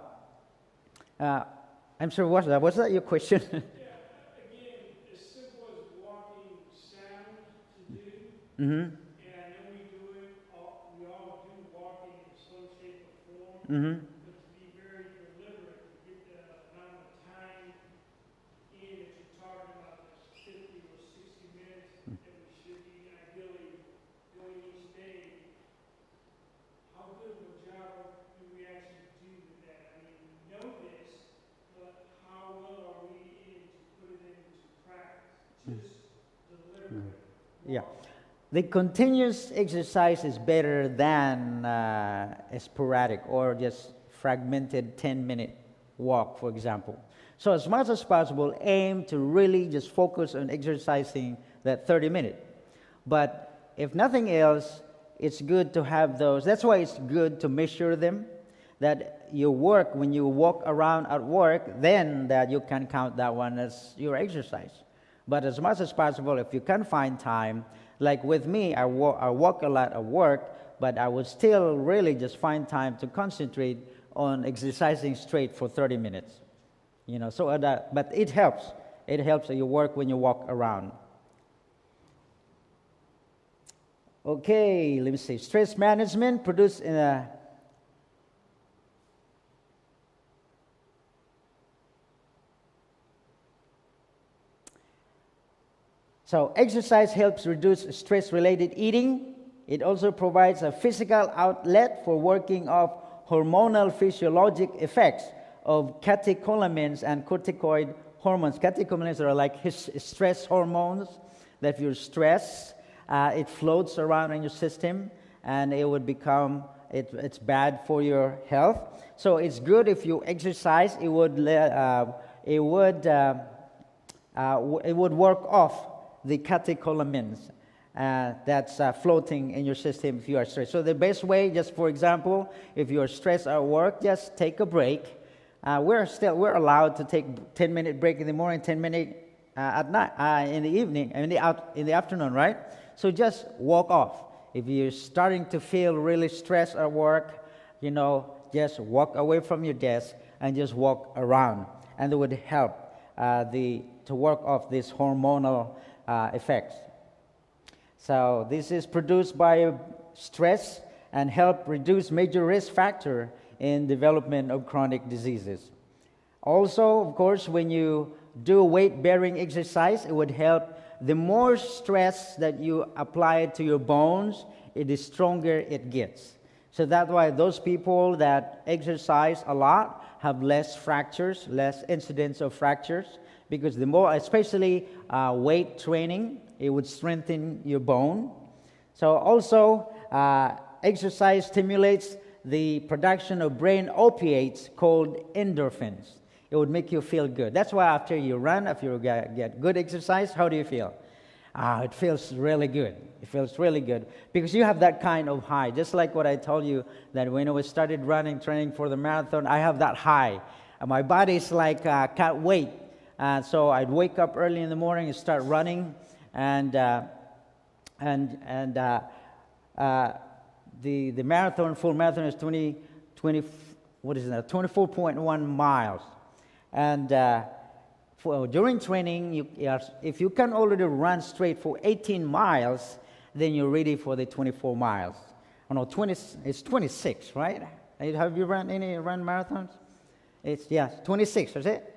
I'm sorry, what's that? Was that your question? Yeah, again, as simple as walking sound to do, Mm-hmm. and I know we do it, we all do walking in some shape or form, Mm-hmm. but to be very deliberate, to get the amount of time in, if you're talking about this 50 or 60 minutes that we should be ideally doing each day, how good of a job do we actually do with that? I mean, we know this, but how well are we in to put it into practice? Just deliberate. Yeah. The continuous exercise is better than a sporadic or just fragmented 10-minute walk, for example. So as much as possible, aim to really just focus on exercising that 30-minute. But if nothing else, it's good to have those. That's why it's good to measure them, that your work, when you walk around at work, then that you can count that one as your exercise. But as much as possible, if you can find time, like with me, I walk a lot at work, but I would still really just find time to concentrate on exercising straight for 30 minutes. So but it helps. It helps at your work when you walk around. Okay, let me see. Stress management produced in a... So exercise helps reduce stress-related eating. It also provides a physical outlet for working off hormonal physiologic effects of catecholamines and corticoid hormones. Catecholamines are like stress hormones that if you're stressed, it floats around in your system and it would become, it's bad for your health. So it's good if you exercise, it would work off the catecholamines that's floating in your system if you are stressed. So the best way, just for example, if you're stressed at work, just take a break. We're allowed to take 10-minute break in the morning, 10-minute at night, in the evening, in the afternoon, right? So just walk off. If you're starting to feel really stressed at work, just walk away from your desk and just walk around, and it would help to work off these hormonal effects. So this is produced by stress and help reduce major risk factor in development of chronic diseases. Also, of course, when you do weight-bearing exercise, it would help. The more stress that you apply to your bones, the stronger it gets. So that's why those people that exercise a lot have less fractures, less incidence of fractures, because the more, especially weight training, it would strengthen your bone. So also, exercise stimulates the production of brain opiates called endorphins. It would make you feel good. That's why after you run, after you get good exercise, how do you feel? It feels really good. It feels really good because you have that kind of high. Just like what I told you, that when I started running, training for the marathon, I have that high. My body's like, can't wait. So I'd wake up early in the morning and start running, and the marathon, full marathon is 24.1 miles. And during training, if you can already run straight for 18 miles, then you're ready for the 24 miles. Oh no, it's 26, right? Have you run marathons? It's 26, is it?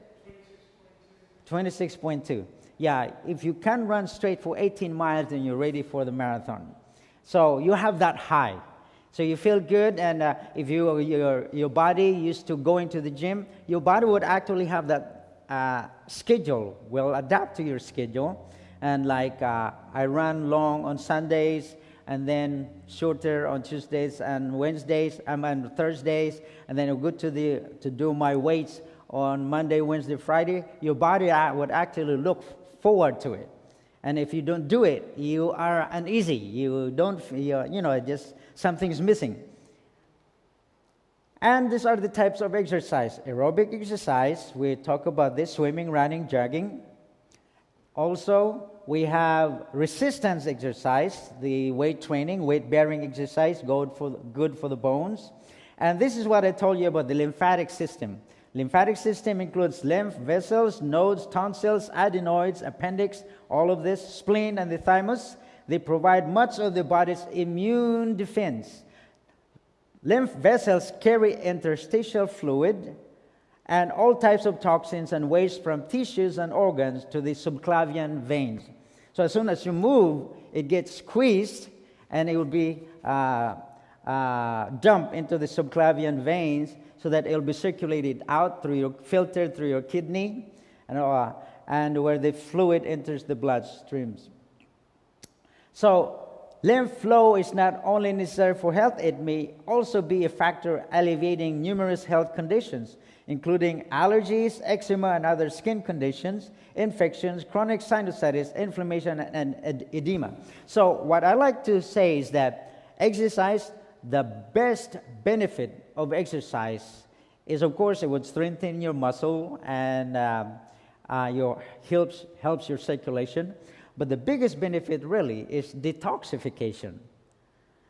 26.2. Yeah, if you can run straight for 18 miles, then you're ready for the marathon. So you have that high. So you feel good, and if your body used to going to the gym, your body would actually have that schedule, will adapt to your schedule. And like I run long on Sundays, and then shorter on Tuesdays and Wednesdays, and Thursdays, and then I go to do my weights on Monday, Wednesday, Friday. Your body would actually look forward to it. And if you don't do it, you are uneasy. You don't, just something's missing. And these are the types of exercise. Aerobic exercise, we talk about this, swimming, running, jogging. Also, we have resistance exercise, the weight training, weight-bearing exercise, good for the bones. And this is what I told you about the lymphatic system. Lymphatic system includes lymph vessels, nodes, tonsils, adenoids, appendix, all of this, spleen, and the thymus. They provide much of the body's immune defense. Lymph vessels carry interstitial fluid and all types of toxins and waste from tissues and organs to the subclavian veins. So as soon as you move, it gets squeezed and it will be dumped into the subclavian veins so that it will be circulated out filtered through your kidney and where the fluid enters the bloodstreams. So lymph flow is not only necessary for health, it may also be a factor alleviating numerous health conditions, including allergies, eczema, and other skin conditions, infections, chronic sinusitis, inflammation, and edema. So what I like to say is that exercise, the best benefit of exercise is, of course, it would strengthen your muscle and helps your circulation. But the biggest benefit really is detoxification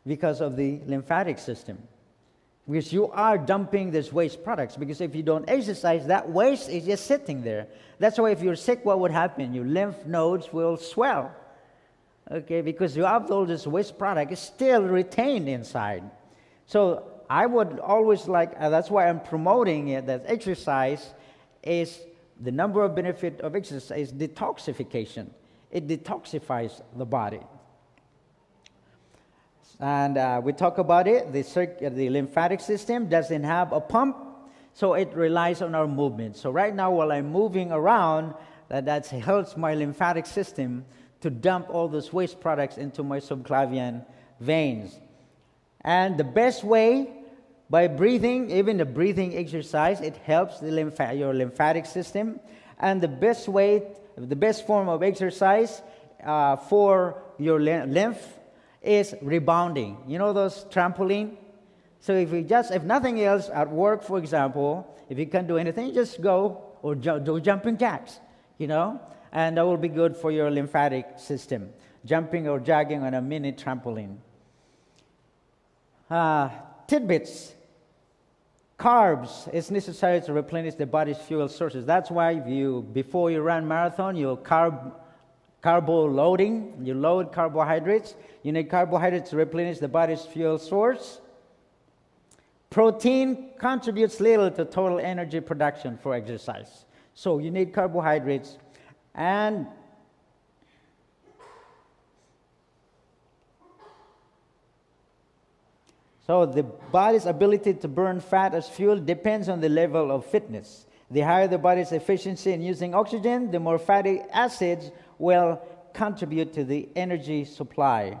because of the lymphatic system. Because you are dumping these waste products. Because if you don't exercise, that waste is just sitting there. That's why if you're sick, what would happen? Your lymph nodes will swell. Okay, because you have all this waste product is still retained inside. So I would always that's why I'm promoting it, that exercise is the number of benefit of exercise is detoxification. It detoxifies the body. And we talk about it. The lymphatic system doesn't have a pump, so it relies on our movement. So right now, while I'm moving around, that helps my lymphatic system to dump all those waste products into my subclavian veins. And the best way, by breathing, even the breathing exercise, it helps your lymphatic system. And the best form of exercise for your lymph is rebounding. You know those trampoline? So if nothing else at work, for example, if you can't do anything, just go or do jumping jacks, and that will be good for your lymphatic system. Jumping or jogging on a mini trampoline. Tidbits. Carbs is necessary to replenish the body's fuel sources. That's why before you run marathon, you carbo loading. You load carbohydrates. You need carbohydrates to replenish the body's fuel source. Protein contributes little to total energy production for exercise. So you need carbohydrates. And so the body's ability to burn fat as fuel depends on the level of fitness. The higher the body's efficiency in using oxygen, the more fatty acids will contribute to the energy supply.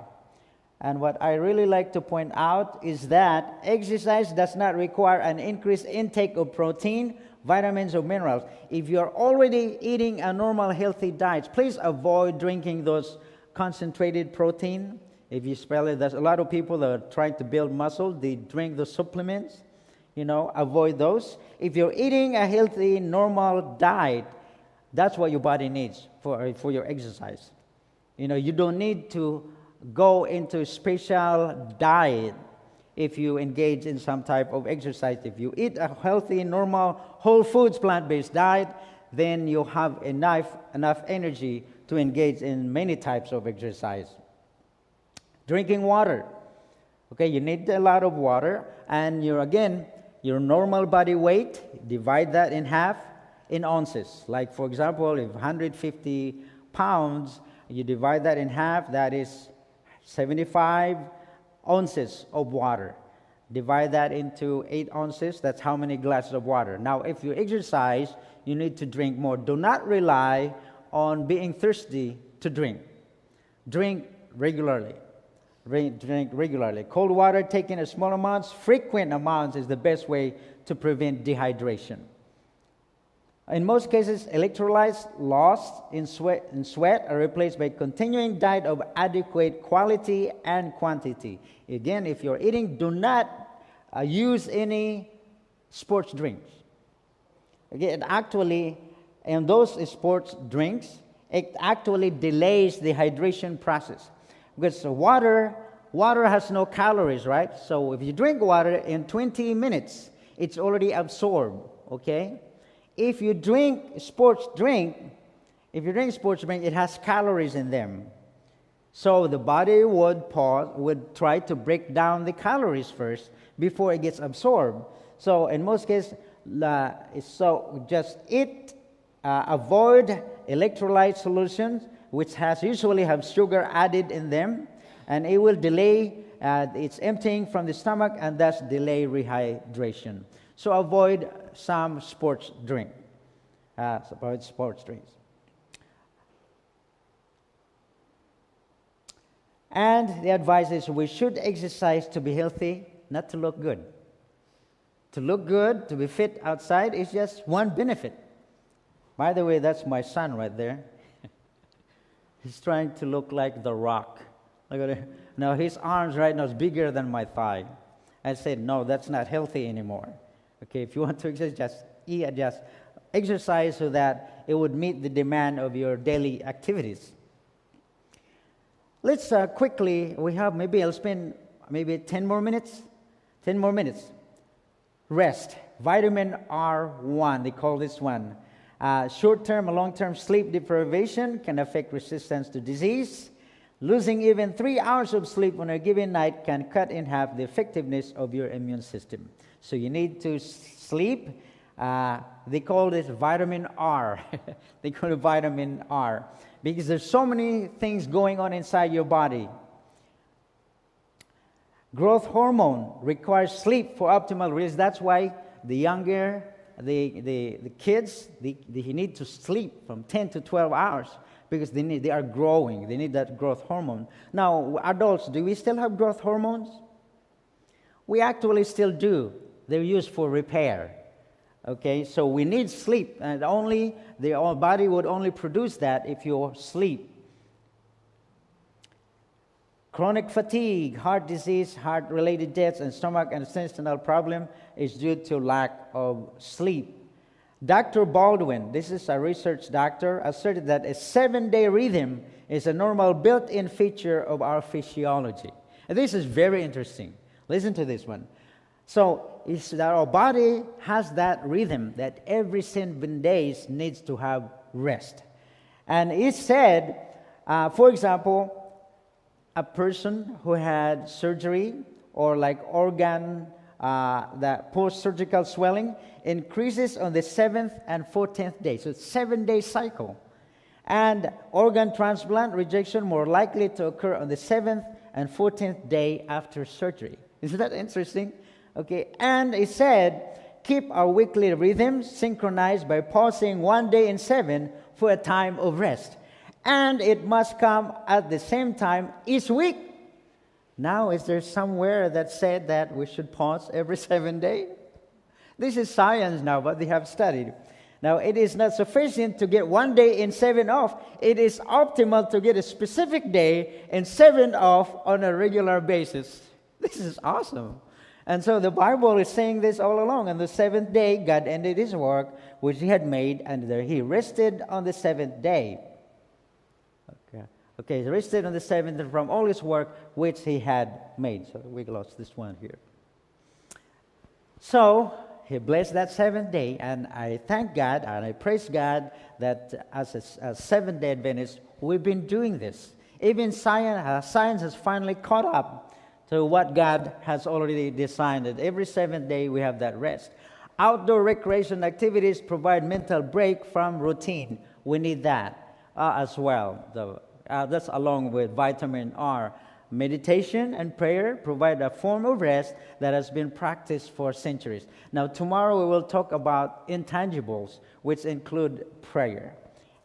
And what I really like to point out is that exercise does not require an increased intake of protein, vitamins, or minerals. If you're already eating a normal healthy diet, please avoid drinking those concentrated protein. If you spell it, there's a lot of people that are trying to build muscle. They drink the supplements. Avoid those. If you're eating a healthy, normal diet, that's what your body needs for your exercise. You don't need to go into a special diet if you engage in some type of exercise. If you eat a healthy, normal, whole foods, plant-based diet, then you have enough energy to engage in many types of exercise. Drinking water. Okay, you need a lot of water, and your normal body weight, divide that in half in ounces. Like, for example, if 150 pounds, you divide that in half, that is 75 ounces of water. Divide that into 8 ounces, that's how many glasses of water. Now, if you exercise, you need to drink more. Do not rely on being thirsty to drink. Drink regularly. Drink regularly. Cold water taken in small amounts, frequent amounts is the best way to prevent dehydration. In most cases, electrolytes lost in sweat are replaced by continuing diet of adequate quality and quantity. Again, if you're eating, do not use any sports drinks. Again, in those sports drinks, it actually delays the hydration process. Because water has no calories, right? So if you drink water in 20 minutes, it's already absorbed okay? If you drink sports drink, it has calories in them. So the body would try to break down the calories first before it gets absorbed. So in most cases, just avoid electrolyte solutions, which usually have sugar added in them, and it will delay its emptying from the stomach and thus delay rehydration. So avoid some sports drink. Avoid sports drinks. And the advice is we should exercise to be healthy, not to look good. To look good, to be fit outside is just one benefit. By the way, that's my son right there. He's trying to look like The Rock. Look at it. Now his arms right now is bigger than my thigh. I said, no, that's not healthy anymore. Okay, if you want to exercise, just exercise so that it would meet the demand of your daily activities. Let's quickly, I'll spend 10 more minutes. 10 more minutes. Rest. Vitamin R1, they call this one. Short-term and long-term sleep deprivation can affect resistance to disease. Losing even 3 hours of sleep on a given night can cut in half the effectiveness of your immune system. So you need to sleep. They call this vitamin R. They call it vitamin R. Because there's so many things going on inside your body. Growth hormone requires sleep for optimal release. That's why the younger the kids, they need to sleep from 10 to 12 hours because they are growing. They need that growth hormone. Now, adults, do we still have growth hormones? We actually still do. They're used for repair. Okay, so we need sleep, and our body would only produce that if you sleep. Chronic fatigue, heart disease, heart-related deaths, and stomach and intestinal problem is due to lack of sleep. Dr. Baldwin, this is a research doctor, asserted that a 7-day rhythm is a normal built-in feature of our physiology. And this is very interesting. Listen to this one. So it's that our body has that rhythm that every 7 days needs to have rest. And it said, for example, a person who had surgery or like organ, that post-surgical swelling increases on the 7th and 14th day. So it's 7-day cycle. And organ transplant rejection more likely to occur on the 7th and 14th day after surgery. Isn't that interesting? Okay, and it said, keep our weekly rhythms synchronized by pausing 1 day in 7 for a time of rest. And it must come at the same time each week. Now, is there somewhere that said that we should pause every 7 days? This is science now, but they have studied. Now, it is not sufficient to get 1 day in 7 off. It is optimal to get a specific day and 7 off on a regular basis. This is awesome. And so the Bible is saying this all along. On the 7th day, God ended his work, which he had made, and he rested on the 7th day. Okay, he rested on the 7th from all his work, which he had made. So we lost this one here. So he blessed that 7th day, and I thank God, and I praise God that as a Seventh-day Adventist, we've been doing this. Even science has finally caught up to what God has already designed. That every 7th day we have that rest. Outdoor recreation activities provide mental break from routine. We need that as well. That's along with vitamin R. Meditation and prayer provide a form of rest that has been practiced for centuries. Now, tomorrow we will talk about intangibles, which include prayer.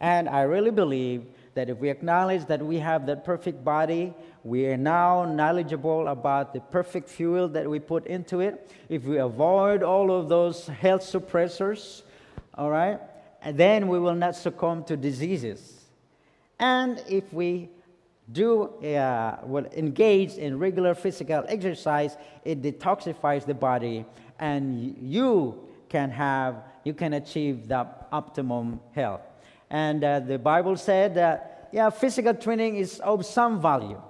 And I really believe that if we acknowledge that we have that perfect body, we are now knowledgeable about the perfect fuel that we put into it. If we avoid all of those health suppressors, all right, and then we will not succumb to diseases. And if we will engage in regular physical exercise, it detoxifies the body, and you can achieve the optimum health. And the Bible said that physical training is of some value.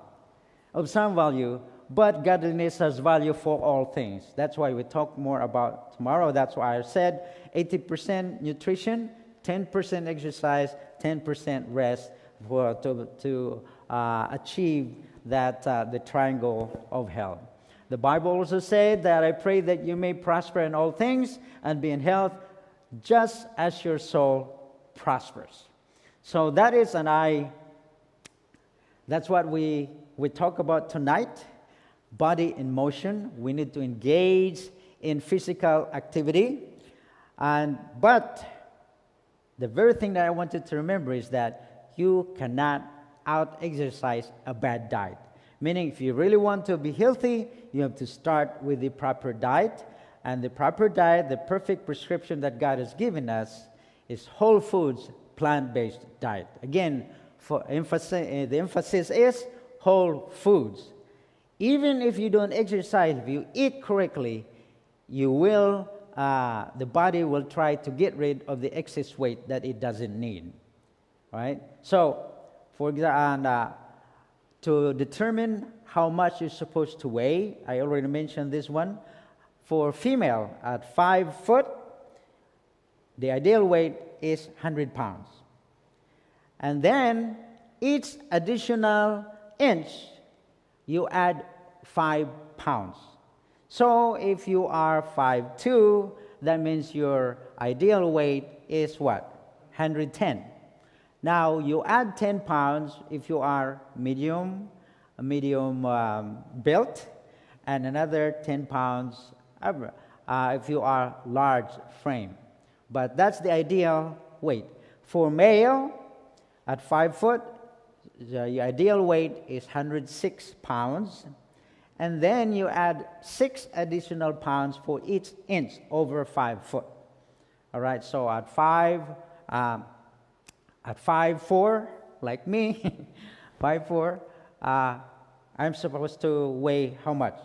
but godliness has value for all things. That's why we talk more about tomorrow. That's why I said 80% nutrition, 10% exercise, 10% rest to achieve that the triangle of health. The Bible also said that I pray that you may prosper in all things and be in health, just as your soul prospers. So that is that's what we talk about tonight. Body in motion. We need to engage in physical activity. But the very thing that I wanted to remember is that you cannot out-exercise a bad diet. Meaning, if you really want to be healthy, you have to start with the proper diet. And the proper diet, the perfect prescription that God has given us, is whole foods, plant-based diet. Again, the emphasis is whole foods. Even if you don't exercise, if you eat correctly, the body will try to get rid of the excess weight that it doesn't need. Right? So, for example, to determine how much you're supposed to weigh, I already mentioned this one. For female at 5 foot, the ideal weight is 100 pounds. And then each additional inch, you add 5 pounds. So if you are 5'2", that means your ideal weight is what? 110. Now you add 10 pounds if you are medium built, and another 10 pounds if you are large frame. But that's the ideal weight. For male, at 5 foot, the ideal weight is 106 pounds. And then you add 6 additional pounds for each inch over 5 foot. All right, so at 5'4", like me, 5'4", I'm supposed to weigh how much?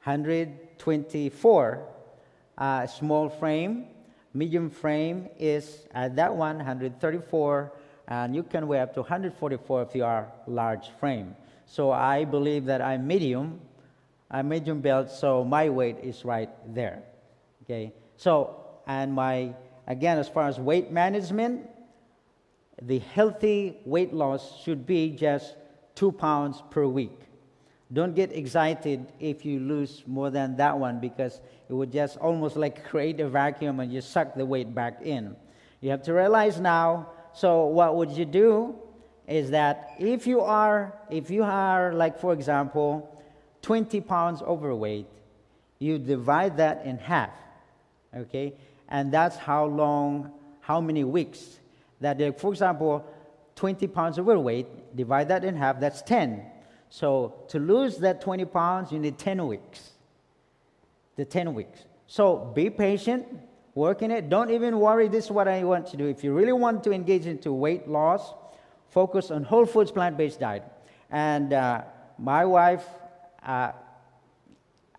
124. Small frame, medium frame is at that one, 134, and you can weigh up to 144 if you are large frame. So I believe that I'm medium built, so my weight is right there. Okay. So, and again, as far as weight management, the healthy weight loss should be just 2 pounds per week. Don't get excited if you lose more than that one, because it would just almost like create a vacuum and you suck the weight back in. You have to realize now, so what would you do is that if you are like, for example, 20 pounds overweight, you divide that in half, okay? And that's how many weeks. That, for example, 20 pounds overweight, divide that in half, that's 10. So to lose that 20 pounds, you need 10 weeks. The 10 weeks. So be patient, work in it. Don't even worry. This is what I want to do. If you really want to engage into weight loss, focus on whole foods, plant-based diet. And my wife,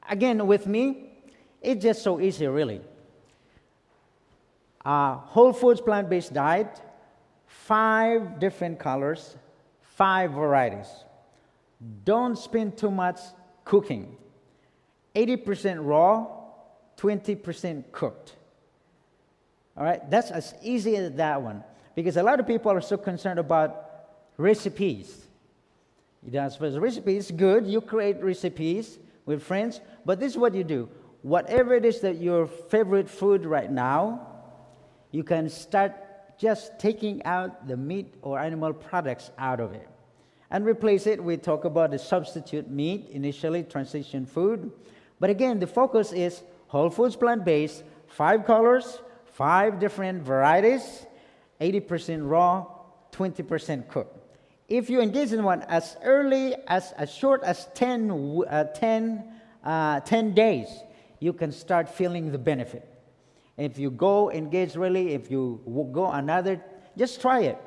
again, with me, it's just so easy, really. Whole foods, plant-based diet, 5 different colors, 5 varieties. Don't spend too much cooking. 80% raw, 20% cooked. All right, that's as easy as that one. Because a lot of people are so concerned about recipes. Recipe is good. You create recipes with friends, but this is what you do. Whatever it is that your favorite food right now, you can start just taking out the meat or animal products out of it and replace it. We talk about the substitute meat, initially transition food. But again, the focus is whole foods, plant-based, 5 colors, 5 different varieties, 80% raw, 20% cooked. If you engage in one as short as 10 days, you can start feeling the benefit. If you go engage really, if you go another, just try it.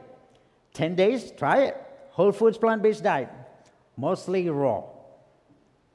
10 days, try it. Whole foods, plant-based diet, mostly raw.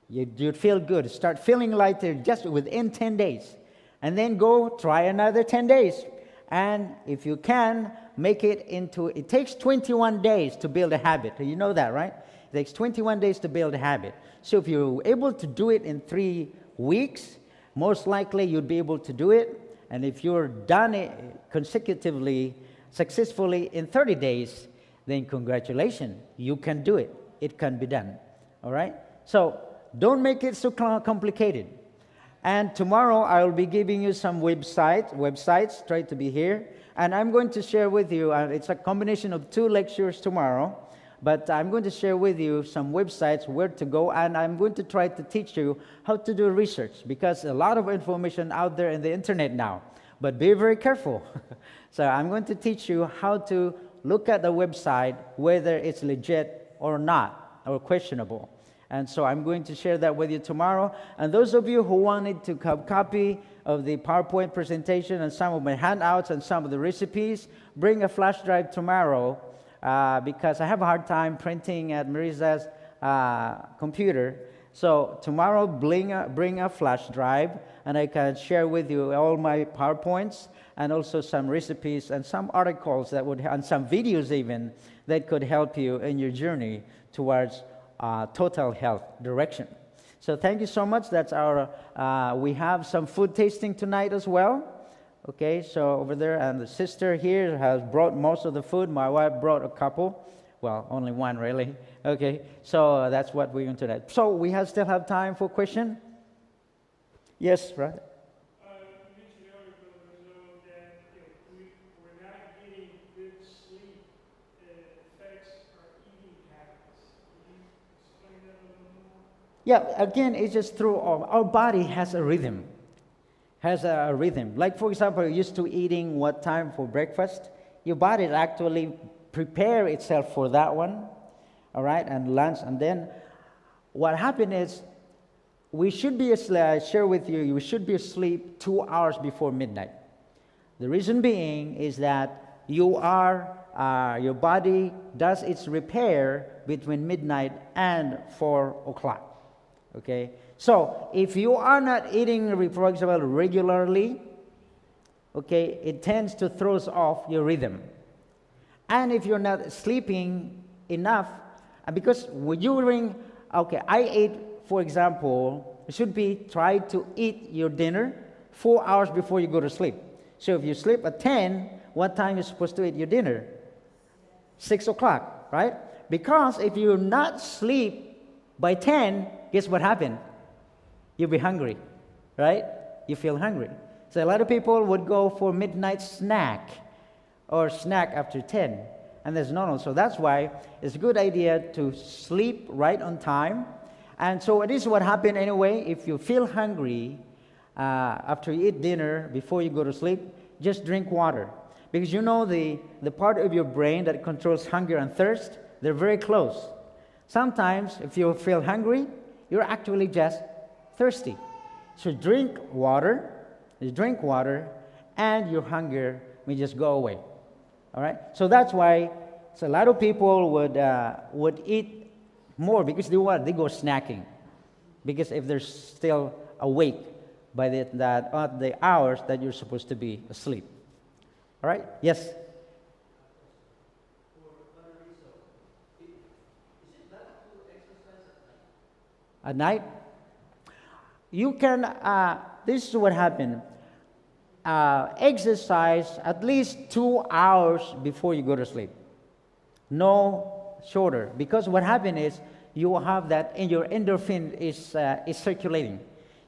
You'd feel good. Start feeling lighter just within 10 days. And then go try another 10 days. And if you can, make it into, it takes 21 days to build a habit. You know that, right? It takes 21 days to build a habit. So if you're able to do it in 3 weeks, most likely you'd be able to do it. And if you're done it consecutively, successfully in 30 days, then congratulations, you can do it. It can be done. All right? So don't make it so complicated. And tomorrow I will be giving you some websites, try to be here. And I'm going to share with you, it's a combination of 2 lectures tomorrow, but I'm going to share with you some websites where to go, and I'm going to try to teach you how to do research, because a lot of information out there in the internet now. But be very careful. So I'm going to teach you how to look at the website, whether it's legit or not, or questionable. And so I'm going to share that with you tomorrow. And those of you who wanted to have a copy of the PowerPoint presentation and some of my handouts and some of the recipes, bring a flash drive tomorrow, because I have a hard time printing at Marisa's computer. So tomorrow, bring a flash drive, and I can share with you all my PowerPoints and also some recipes and some articles and some videos even that could help you in your journey towards total health direction. So thank you so much. That's we have some food tasting tonight as well. Okay, so over there, and the sister here has brought most of the food. My wife brought a couple. Well, only one really. Okay, so that's what we're going to do. So we still have time for question? Yes, right? You mentioned earlier, Brother Rizzo, that we're not getting good sleep affects our eating habits. Can you explain that a little more? Yeah, again, it's just through our body has a rhythm. Like, for example, you're used to eating what time for breakfast. Your body actually prepare itself for that one, all right, and lunch. And then what happened is we should be, I share with you, we should be asleep 2 hours before midnight. The reason being is that your body does its repair between midnight and 4 o'clock. Okay, so if you are not eating, for example, regularly, okay, it tends to throw off your rhythm. And if you're not sleeping enough, because I ate, for example, it should be try to eat your dinner 4 hours before you go to sleep. So if you sleep at 10, what time are you supposed to eat your dinner? 6 o'clock, right? Because if you not sleep by 10, guess what happened? You'll be hungry, right? You feel hungry. So a lot of people would go for midnight snack or snack after 10, and there's no. So that's why it's a good idea to sleep right on time. And so this is what happened anyway. If you feel hungry after you eat dinner, before you go to sleep, just drink water. Because you know the part of your brain that controls hunger and thirst, they're very close. Sometimes if you feel hungry, you're actually just thirsty. So drink water, and your hunger may just go away. All right? So that's why a lot of people would eat more because they go snacking. Because if they're still awake by the hours that you're supposed to be asleep. All right? Yes? At night? You can, this is what happened. Exercise at least 2 hours before you go to sleep. No shorter. Because what happened is you have that, and your endorphin is circulating.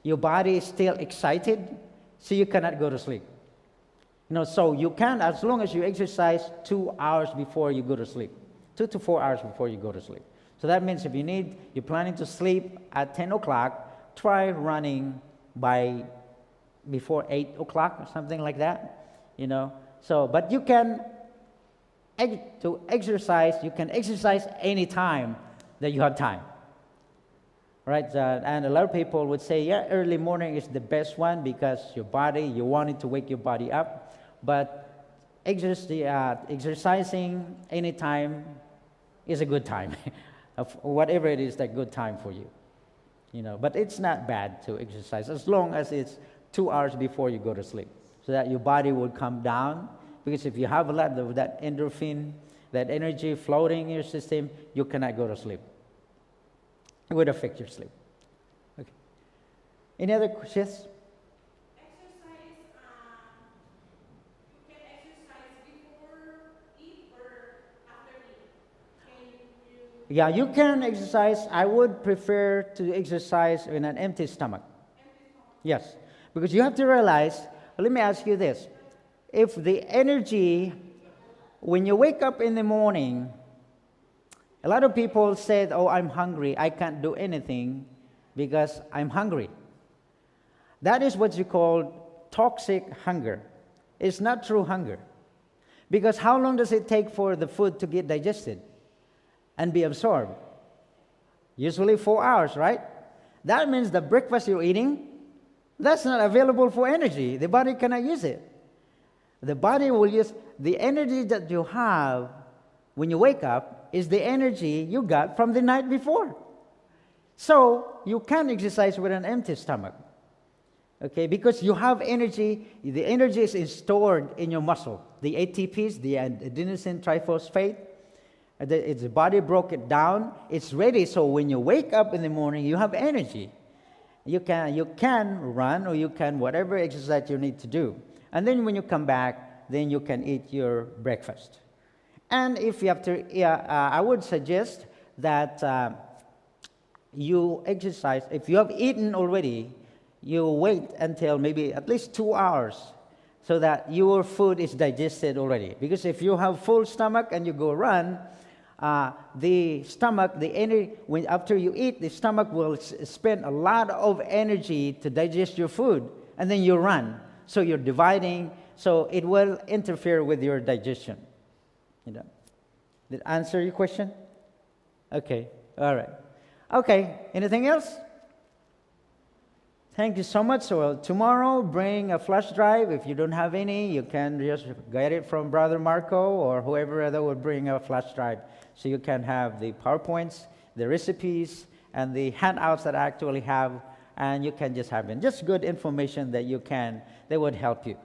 Your body is still excited, so you cannot go to sleep. So you can, as long as you exercise 2 hours before you go to sleep. 2 to 4 hours before you go to sleep. So that means if you're planning to sleep at 10 o'clock, try running before 8 o'clock or something like that, So, but you can exercise any time that you have time, right? And a lot of people would say, early morning is the best one because you wanted to wake your body up. But exercising any time is a good time. Whatever it is, that good time for you, But it's not bad to exercise as long as it's 2 hours before you go to sleep, so that your body will come down Because if you have a lot of that endorphin, that energy floating in your system, you cannot go to sleep. It would affect your sleep. Okay. Any other questions? Exercise, you can exercise before eat or after eat. Can you? Yeah, you can exercise. I would prefer to exercise in an empty stomach. Yes, because you have to realize, let me ask you this. If the energy, when you wake up in the morning, a lot of people said, oh, I'm hungry. I can't do anything because I'm hungry. That is what you call toxic hunger. It's not true hunger. Because how long does it take for the food to get digested and be absorbed? Usually 4 hours, right? That means the breakfast you're eating, that's not available for energy. The body cannot use it. The body will use the energy that you have when you wake up is the energy you got from the night before. So you can't exercise with an empty stomach. Okay, because you have energy, the energy is stored in your muscle. The ATPs, the adenosine triphosphate, the body broke it down, it's ready. So when you wake up in the morning, you have energy. You can run or you can whatever exercise you need to do. And then when you come back, then you can eat your breakfast. And if you have to, I would suggest that you exercise. If you have eaten already, you wait until maybe at least 2 hours so that your food is digested already. Because if you have full stomach and you go run, the stomach, after you eat, the stomach will spend a lot of energy to digest your food, and then you run. So you're dividing, so it will interfere with your digestion. You know. Did I answer your question? Okay, all right. Okay, anything else? Thank you so much. So tomorrow, bring a flash drive. If you don't have any, you can just get it from Brother Marco or whoever other will bring a flash drive. So you can have the PowerPoints, the recipes, and the handouts that I actually have, and you can just have it. Just good information that would help you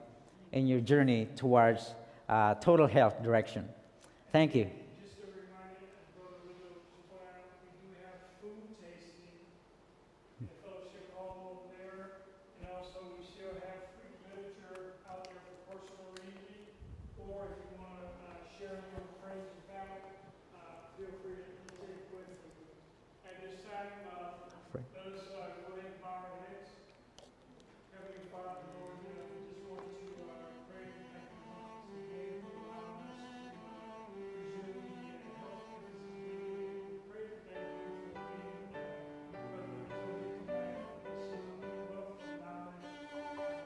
in your journey towards total health direction. Thank you. Just a reminder, Brother Rico, to point out, we do have food tasting in the fellowship hall over there, and also we still have free literature out there for personal reading, or if you want to share it with friends and family, feel free to take it with you. At this time,